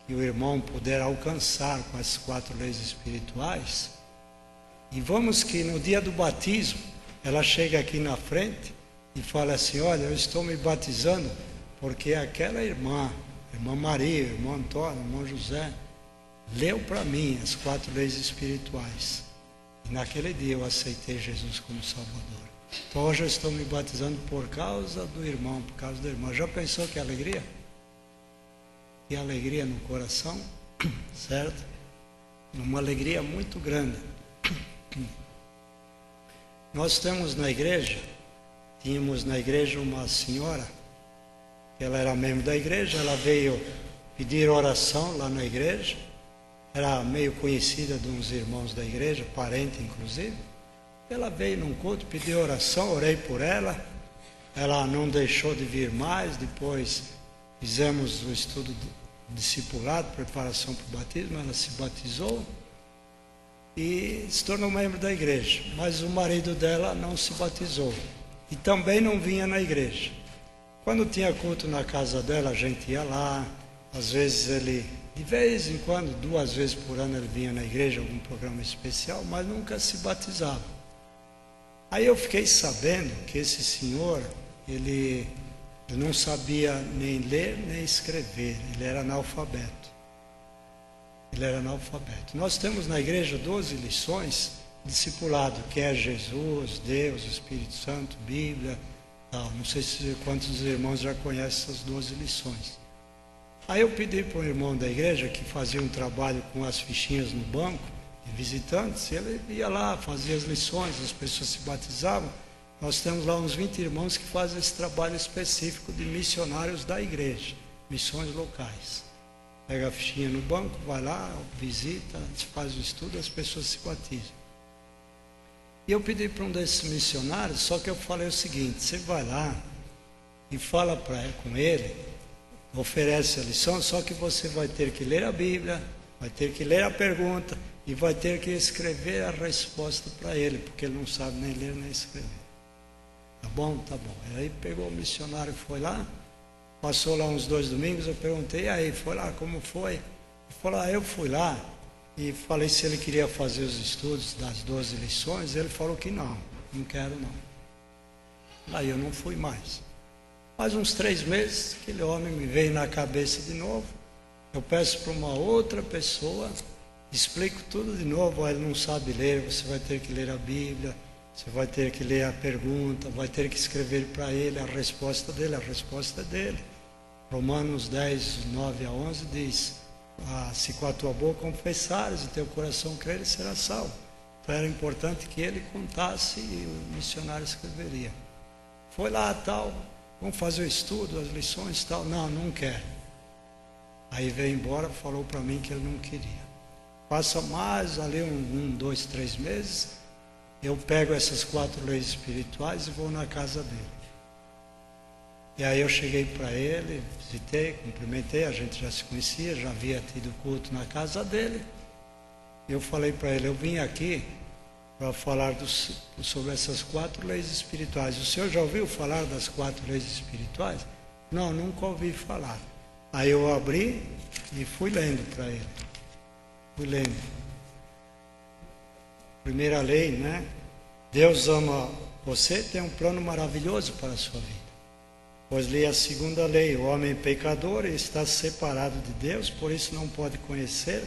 que o irmão puder alcançar com essas 4 leis espirituais, e vamos que no dia do batismo, ela chega aqui na frente e fala assim, olha, eu estou me batizando porque aquela irmã Maria, irmão Antônio, irmão José, leu para mim as 4 leis espirituais. E naquele dia eu aceitei Jesus como Salvador. Então hoje eu estou me batizando por causa do irmão, por causa da irmã. Já pensou que alegria? Que alegria no coração, certo? Uma alegria muito grande. Nós tínhamos na igreja uma senhora, ela era membro da igreja, ela veio pedir oração lá na igreja, era meio conhecida de uns irmãos da igreja, parente inclusive. Ela veio num culto, pediu oração, orei por ela, ela não deixou de vir mais, depois fizemos o estudo discipulado, preparação para o batismo, ela se batizou e se tornou membro da igreja, mas o marido dela não se batizou e também não vinha na igreja. Quando tinha culto na casa dela, a gente ia lá, às vezes ele, de vez em quando, 2 vezes por ano ele vinha na igreja, algum programa especial, mas nunca se batizava. Aí eu fiquei sabendo que esse senhor, ele não sabia nem ler nem escrever, ele era analfabeto. Nós temos na igreja 12 lições discipulado, que é Jesus, Deus, Espírito Santo, Bíblia, tal. Não sei quantos irmãos já conhecem essas 12 lições. Aí eu pedi para um irmão da igreja que fazia um trabalho com as fichinhas no banco de visitantes, ele ia lá, fazia as lições, as pessoas se batizavam. Nós temos lá uns 20 irmãos que fazem esse trabalho específico de missionários da igreja, missões locais. Pega a fichinha no banco, vai lá, visita, faz o estudo, as pessoas se batizam. E eu pedi para um desses missionários, só que eu falei o seguinte: você vai lá e fala com ele, oferece a lição, só que você vai ter que ler a Bíblia, vai ter que ler a pergunta e vai ter que escrever a resposta para ele, porque ele não sabe nem ler nem escrever. Tá bom? Tá bom. Aí pegou o missionário e foi lá, passou lá uns 2 domingos, eu perguntei, e aí, foi lá, como foi? Ele falou, eu fui lá e falei se ele queria fazer os estudos das 12 lições, ele falou que não quero não. Aí eu não fui mais. Faz uns 3 meses, aquele homem me veio na cabeça de novo, eu peço para uma outra pessoa, explico tudo de novo, ele não sabe ler, você vai ter que ler a Bíblia, você vai ter que ler a pergunta, vai ter que escrever para ele a resposta dele. Romanos 10, 9 a 11 diz, se com a tua boca confessares e teu coração creres, será salvo. Então era importante que ele contasse e o missionário escreveria. Foi lá, tal, vamos fazer o estudo, as lições, tal. Não quer. Aí veio embora, falou para mim que ele não queria. Passa mais ali 1, 2, 3 meses, eu pego essas 4 leis espirituais e vou na casa dele. E aí eu cheguei para ele, visitei, cumprimentei, a gente já se conhecia, já havia tido culto na casa dele. Eu falei para ele, eu vim aqui para falar sobre essas 4 leis espirituais. O senhor já ouviu falar das 4 leis espirituais? Não, nunca ouvi falar. Aí eu abri e fui lendo para ele. Fui lendo. Primeira lei, né? Deus ama você, tem um plano maravilhoso para a sua vida. Pois lê a segunda lei, o homem pecador está separado de Deus, por isso não pode conhecer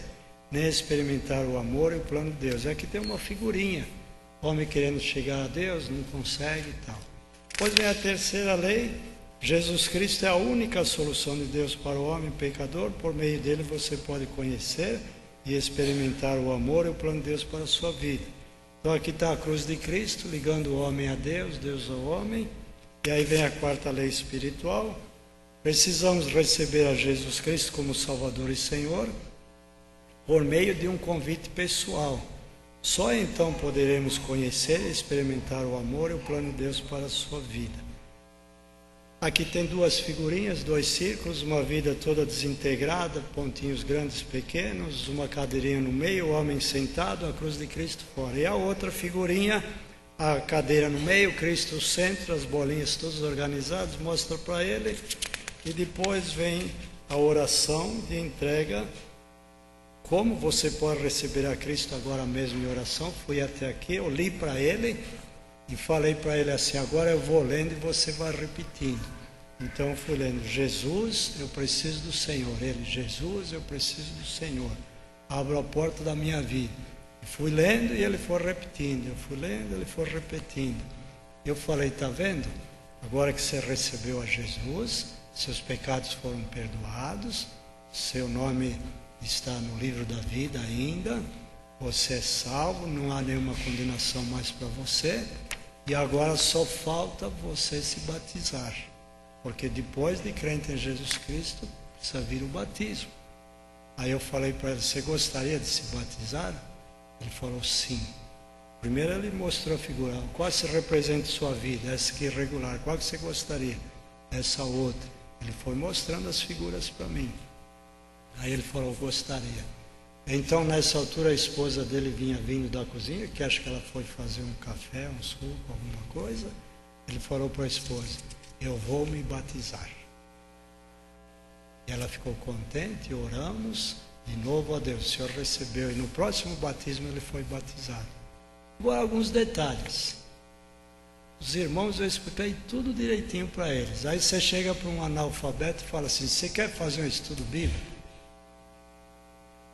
nem experimentar o amor e o plano de Deus. Aqui tem uma figurinha, o homem querendo chegar a Deus, não consegue e tal. Depois vem a terceira lei, Jesus Cristo é a única solução de Deus para o homem pecador, por meio dele você pode conhecer e experimentar o amor e o plano de Deus para a sua vida. Então aqui está a cruz de Cristo, ligando o homem a Deus, Deus ao homem. E aí vem a 4ª lei espiritual. Precisamos receber a Jesus Cristo como Salvador e Senhor por meio de um convite pessoal. Só então poderemos conhecer e experimentar o amor e o plano de Deus para a sua vida. Aqui tem 2 figurinhas, 2 círculos, uma vida toda desintegrada, pontinhos grandes, pequenos, uma cadeirinha no meio, o homem sentado, a cruz de Cristo fora. E a outra figurinha, a cadeira no meio, Cristo no centro, as bolinhas todas organizadas, mostra para ele. E depois vem a oração de entrega. Como você pode receber a Cristo agora mesmo em oração? Fui até aqui, eu li para ele e falei para ele assim, agora eu vou lendo e você vai repetindo. Então eu fui lendo, Jesus, eu preciso do Senhor. Ele, Jesus, eu preciso do Senhor. Abra a porta da minha vida. Fui lendo e ele foi repetindo, eu fui lendo, ele foi repetindo. Eu falei, está vendo? Agora que você recebeu a Jesus, seus pecados foram perdoados, seu nome está no livro da vida ainda, você é salvo, não há nenhuma condenação mais para você, e agora só falta você se batizar, porque depois de crente em Jesus Cristo, precisa vir o batismo. Aí eu falei para ele, você gostaria de se batizar? Ele falou sim. Primeiro ele mostrou a figura. Qual se representa sua vida? Essa aqui é irregular. Qual que você gostaria? Essa outra. Ele foi mostrando as figuras para mim. Aí ele falou, gostaria. Então nessa altura a esposa dele vinha vindo da cozinha, que acho que ela foi fazer um café, um suco, alguma coisa. Ele falou para a esposa, eu vou me batizar. E ela ficou contente, oramos. De novo, ó Deus, o Senhor recebeu. E no próximo batismo ele foi batizado. Agora alguns detalhes. Os irmãos, eu expliquei tudo direitinho para eles. Aí você chega para um analfabeto e fala assim, você quer fazer um estudo bíblico?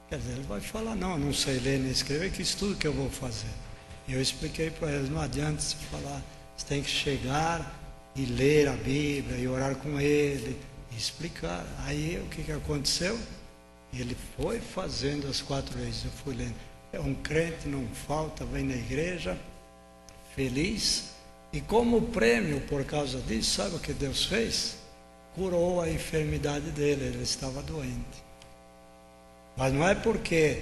Quer dizer, ele vai falar, não sei ler nem escrever, que estudo que eu vou fazer? E eu expliquei para eles, não adianta você falar, você tem que chegar e ler a Bíblia e orar com ele e explicar. Aí o que aconteceu? Ele foi fazendo as 4 vezes, eu fui lendo. É um crente, não falta, vem na igreja, feliz. E como prêmio por causa disso, sabe o que Deus fez? Curou a enfermidade dele, ele estava doente. Mas não é porque,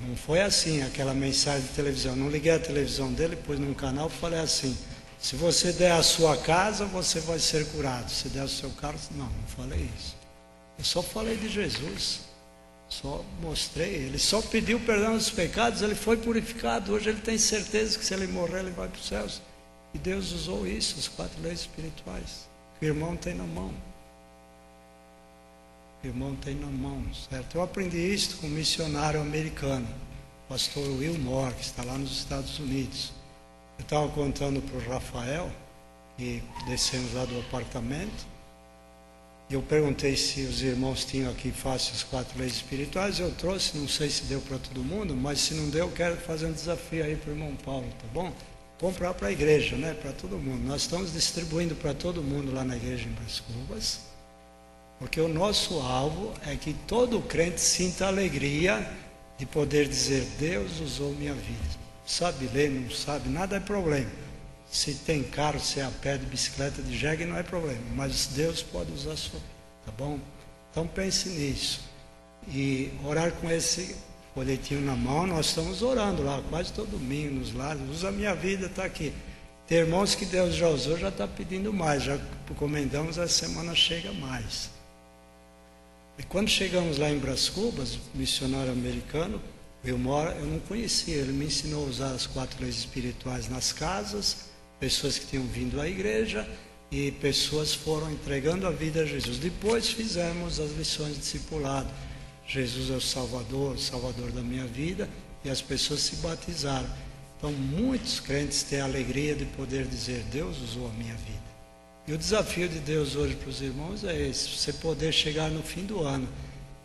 não foi assim aquela mensagem de televisão. Eu não liguei a televisão dele, pus num canal e falei assim: se você der a sua casa, você vai ser curado. Se der o seu carro, não falei isso. Eu só falei de Jesus. Só mostrei. Ele só pediu perdão dos pecados, ele foi purificado. Hoje ele tem certeza que se ele morrer, ele vai para os céus. E Deus usou isso, as 4 leis espirituais. O irmão tem na mão. O irmão tem na mão, certo? Eu aprendi isso com um missionário americano, o pastor Will Moore, que está lá nos Estados Unidos. Eu estava contando para o Rafael, e descemos lá do apartamento, e eu perguntei se os irmãos tinham aqui fácil as 4 leis espirituais. Eu trouxe, não sei se deu para todo mundo, mas se não deu, eu quero fazer um desafio aí para o irmão Paulo, tá bom? Comprar para a igreja, né? Para todo mundo. Nós estamos distribuindo para todo mundo lá na igreja em Brás Cubas, porque o nosso alvo é que todo crente sinta a alegria de poder dizer: Deus usou minha vida. Sabe ler, não sabe, nada é problema. Se tem carro, se é a pé, de bicicleta, de jegue, não é problema. Mas Deus pode usar a sua vida, tá bom? Então pense nisso. E orar com esse folhetinho na mão, nós estamos orando lá, quase todo domingo, nos lares. Usa a minha vida, está aqui. Tem irmãos que Deus já usou, já está pedindo mais. Já encomendamos, a semana chega mais. E quando chegamos lá em Brás Cubas, o missionário americano, eu não conhecia, ele me ensinou a usar as 4 leis espirituais nas casas, pessoas que tinham vindo à igreja, e pessoas foram entregando a vida a Jesus. Depois fizemos as lições de discipulado. Jesus é o Salvador da minha vida, e as pessoas se batizaram. Então muitos crentes têm a alegria de poder dizer: Deus usou a minha vida. E o desafio de Deus hoje para os irmãos é esse: você poder chegar no fim do ano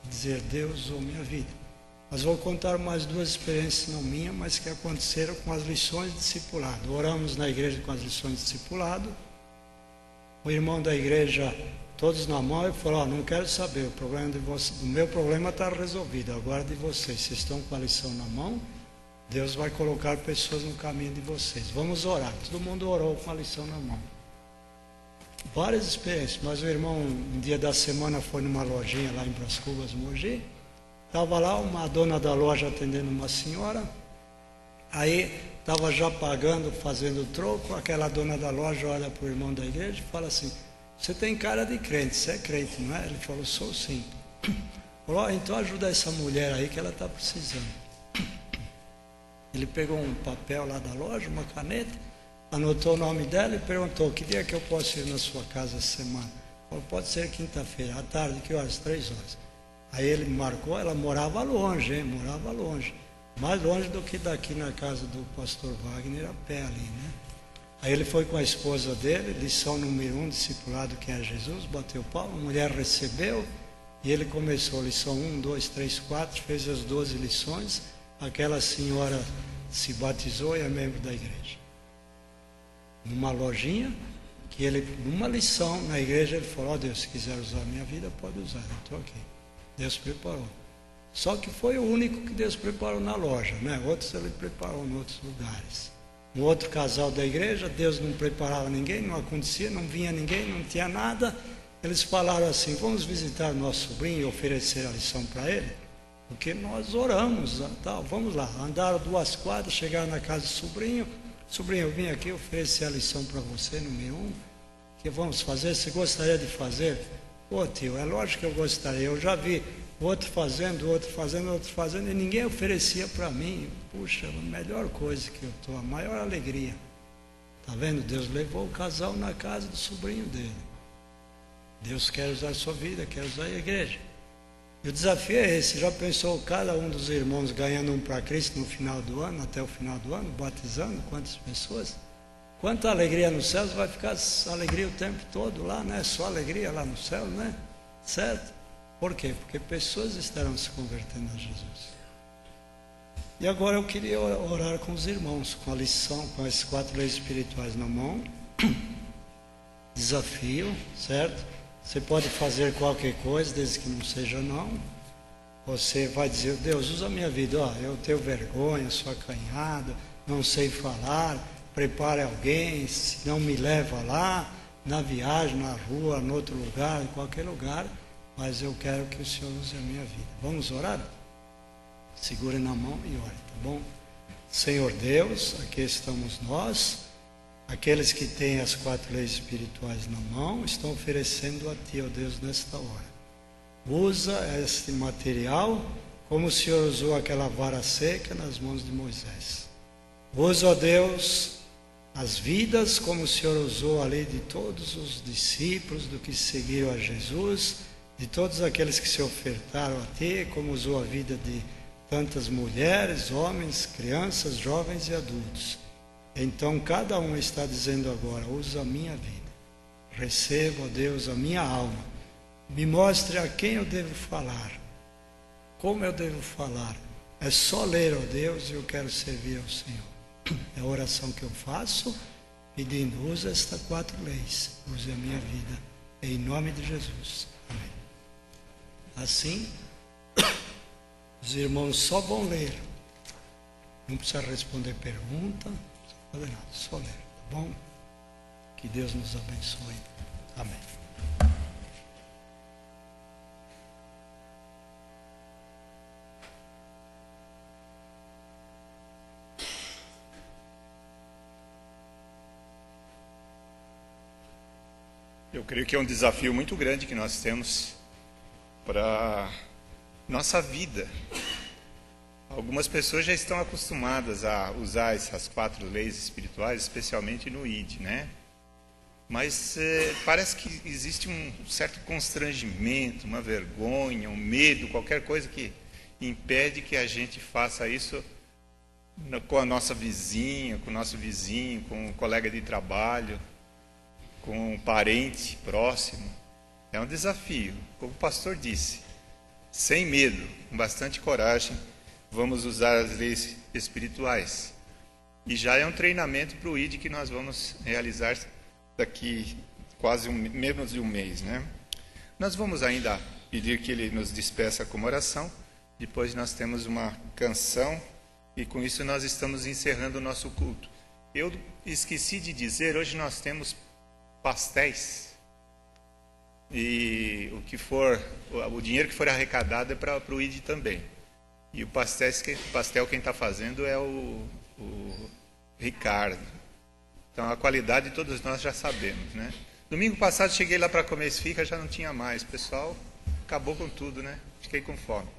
e dizer: Deus usou a minha vida. Mas vou contar mais 2 experiências, não minhas, mas que aconteceram com as lições de discipulado. Oramos na igreja com as lições de discipulado. O irmão da igreja, todos na mão, e falou: não quero saber, o meu problema está resolvido, agora de vocês estão com a lição na mão, Deus vai colocar pessoas no caminho de vocês, vamos orar. Todo mundo orou com a lição na mão. Várias experiências, mas o irmão, um dia da semana, foi numa lojinha lá em Brás Cubas, Mogi. Estava lá uma dona da loja atendendo uma senhora, aí estava já pagando, fazendo troco. Aquela dona da loja olha para o irmão da igreja e fala assim: você tem cara de crente, você é crente, não é? Ele falou: sou sim. Falou: então ajuda essa mulher aí que ela está precisando. Ele pegou um papel lá da loja, uma caneta, anotou o nome dela e perguntou: que dia que eu posso ir na sua casa essa semana? Falou: pode ser quinta-feira, à tarde, que horas? 3 horas. Aí ele marcou, ela morava longe, hein? Morava longe. Mais longe do que daqui na casa do pastor Wagner, a pé ali, né? Aí ele foi com a esposa dele, lição número 1, discipulado quem é Jesus, bateu palma, a mulher recebeu, e ele começou, lição 1, 2, 3, 4, fez as 12 lições, aquela senhora se batizou e é membro da igreja. Numa lojinha, que ele, numa lição na igreja, ele falou: Deus, se quiser usar a minha vida, pode usar, eu estou aqui. Deus preparou. Só que foi o único que Deus preparou na loja, né? Outros ele preparou em outros lugares. Um outro casal da igreja, Deus não preparava ninguém, não acontecia, não vinha ninguém, não tinha nada. Eles falaram assim: vamos visitar nosso sobrinho e oferecer a lição para ele, porque nós oramos, tal. Vamos lá. Andaram 2 quadras, chegaram na casa do sobrinho. Sobrinho, eu vim aqui oferecer a lição para você, número 1. O que vamos fazer? Você gostaria de fazer? Pô, tio, é lógico que eu gostaria. Eu já vi outro fazendo, e ninguém oferecia para mim. Puxa, a melhor coisa que eu estou, a maior alegria. Está vendo? Deus levou o casal na casa do sobrinho dele. Deus quer usar a sua vida, quer usar a igreja. E o desafio é esse: já pensou cada um dos irmãos ganhando um para Cristo no final do ano, até o final do ano, batizando quantas pessoas? Quanta alegria nos céus, vai ficar alegria o tempo todo lá, né? Só alegria lá no céu, né? Certo? Por quê? Porque pessoas estarão se convertendo a Jesus. E agora eu queria orar com os irmãos, com a lição, com as 4 leis espirituais na mão. Desafio, certo? Você pode fazer qualquer coisa, desde que não seja não. Você vai dizer, Deus, usa a minha vida. Ó, eu tenho vergonha, sou acanhado, não sei falar. Prepare alguém, se não me leva lá, na viagem, na rua, em outro lugar, em qualquer lugar. Mas eu quero que o Senhor use a minha vida. Vamos orar? Segure na mão e ore, tá bom? Senhor Deus, aqui estamos nós. Aqueles que têm as 4 leis espirituais na mão estão oferecendo a Ti, ó Deus, nesta hora. Usa este material como o Senhor usou aquela vara seca nas mãos de Moisés. Usa, ó Deus, as vidas como o Senhor usou ali de todos os discípulos do que seguiram a Jesus, de todos aqueles que se ofertaram a Ti, como usou a vida de tantas mulheres, homens, crianças, jovens e adultos. Então cada um está dizendo agora, usa a minha vida. Receba, ó Deus, a minha alma. Me mostre a quem eu devo falar. Como eu devo falar. É só ler, ó Deus, e eu quero servir ao Senhor. É a oração que eu faço, pedindo, usa estas 4 leis. Use a minha vida. Em nome de Jesus. Amém. Assim, os irmãos só vão ler. Não precisa responder pergunta. Não precisa fazer nada, só ler, tá bom? Que Deus nos abençoe. Amém. Eu creio que é um desafio muito grande que nós temos para nossa vida. Algumas pessoas já estão acostumadas a usar essas 4 leis espirituais, especialmente no ID, né? Mas parece que existe um certo constrangimento, uma vergonha, um medo, qualquer coisa que impede que a gente faça isso com a nossa vizinha, com o nosso vizinho, com um colega de trabalho, com um parente próximo. É um desafio, como o pastor disse, sem medo, com bastante coragem, vamos usar as leis espirituais. E já é um treinamento para o ID que nós vamos realizar daqui quase menos de um mês, né? Nós vamos ainda pedir que ele nos despeça com uma oração, depois nós temos uma canção e com isso nós estamos encerrando o nosso culto. Eu esqueci de dizer, hoje nós temos pastéis e o dinheiro que for arrecadado é para o ID também. E o pastel quem está fazendo é o Ricardo. Então a qualidade todos nós já sabemos, né? Domingo passado cheguei lá para comer esfirra, já não tinha mais. O pessoal acabou com tudo, né? Fiquei com fome.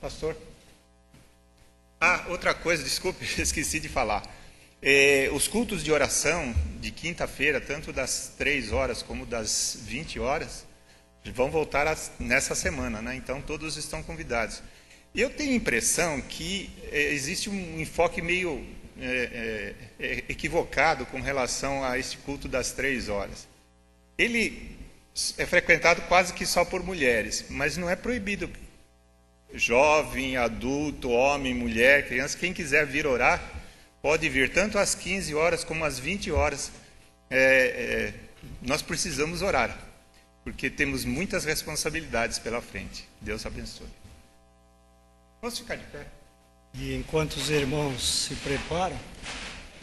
Pastor? Ah, outra coisa, desculpe, esqueci de falar. Os cultos de oração de quinta-feira, tanto das 3 horas como das 20 horas, vão voltar nessa semana, né? Então todos estão convidados. Eu tenho a impressão que existe um enfoque meio equivocado com relação a esse culto das 3 horas. Ele é frequentado quase que só por mulheres, mas não é proibido. Jovem, adulto, homem, mulher, criança, quem quiser vir orar, pode vir tanto às 15 horas como às 20 horas. Nós precisamos orar, porque temos muitas responsabilidades pela frente. Deus abençoe. Vamos ficar de pé? E enquanto os irmãos se preparam,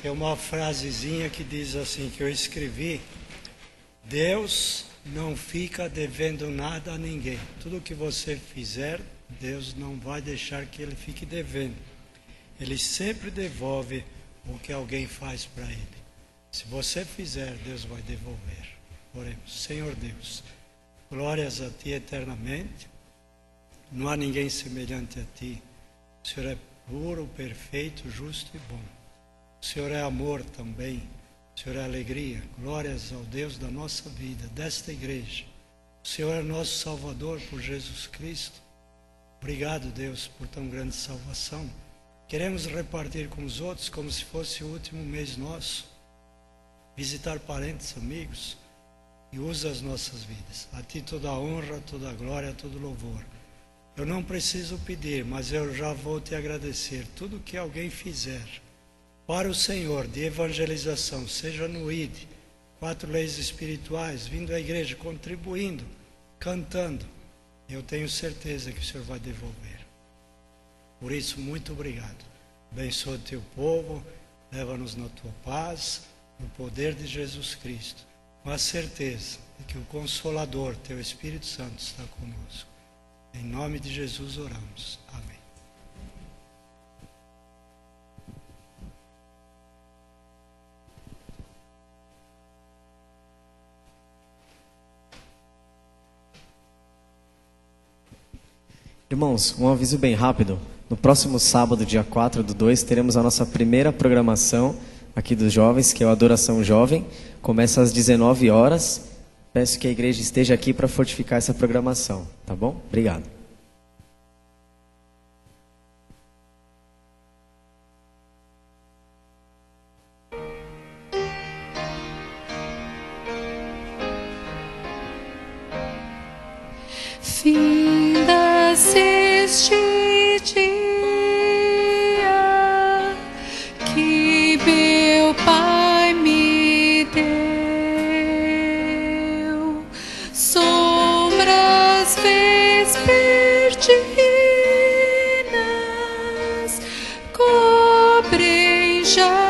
tem uma frasezinha que diz assim, que eu escrevi: Deus não fica devendo nada a ninguém. Tudo que você fizer, Deus não vai deixar que ele fique devendo. Ele sempre devolve o que alguém faz para ele. Se você fizer, Deus vai devolver. Oremos. Senhor Deus, glórias a Ti eternamente. Não há ninguém semelhante a Ti. O Senhor é puro, perfeito, justo e bom. O Senhor é amor também. O Senhor é alegria. Glórias ao Deus da nossa vida, desta igreja. O Senhor é nosso Salvador por Jesus Cristo. Obrigado, Deus, por tão grande salvação. Queremos repartir com os outros como se fosse o último mês nosso. Visitar parentes, amigos. E usa as nossas vidas. A Ti toda a honra, toda a glória, todo o louvor. Eu não preciso pedir, mas eu já vou te agradecer. Tudo que alguém fizer para o Senhor de evangelização, seja no ID, 4 leis espirituais, vindo à igreja, contribuindo, cantando, eu tenho certeza que o Senhor vai devolver. Por isso, muito obrigado. Abençoa o teu povo, leva-nos na tua paz, no poder de Jesus Cristo, com a certeza de que o Consolador, teu Espírito Santo, está conosco. Em nome de Jesus oramos. Amém. Irmãos, um aviso bem rápido. No próximo sábado, dia 4/2, teremos a nossa primeira programação aqui dos jovens, que é o Adoração Jovem. Começa às 19 horas. Peço que a igreja esteja aqui para fortificar essa programação, tá bom? Obrigado. Finda-se este dia que meu Pai me deu, sombras vespertinas cobrem já